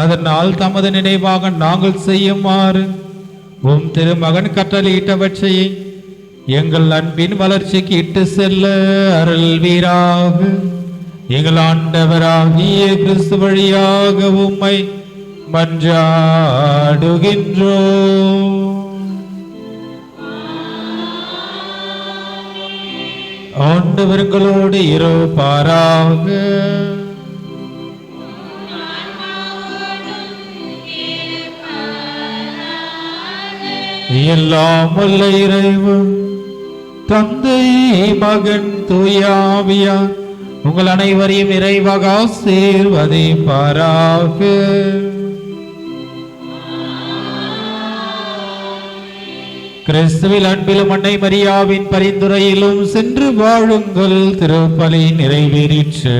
அதனால் தமது நினைவாக நாங்கள் செய்யுமாறு உம் திருமகன் கட்டளையிட்டவற்றை எங்கள் அன்பின் வளர்ச்சிக்கு இட்டு செல்ல அருள்வீராக. எங்கள் ஆண்டவராகிய கிறிஸ்து வழியாக உம்மை மன்றாடுகின்றோம். ஆண்டவர்களோடு இருப்பாராக. எல்லாம் வல்ல இறைவன் தந்தை மகன் தூய ஆவியார் உங்கள் அனைவரையும் இறைவாக ஆசீர்வதிப்பாராக. கிறிஸ்துவில் அன்பிலும் அன்னை மரியாவின் பரிந்துரையிலும் சென்று வாழுங்கள். திருப்பலி நிறைவேறிற்று.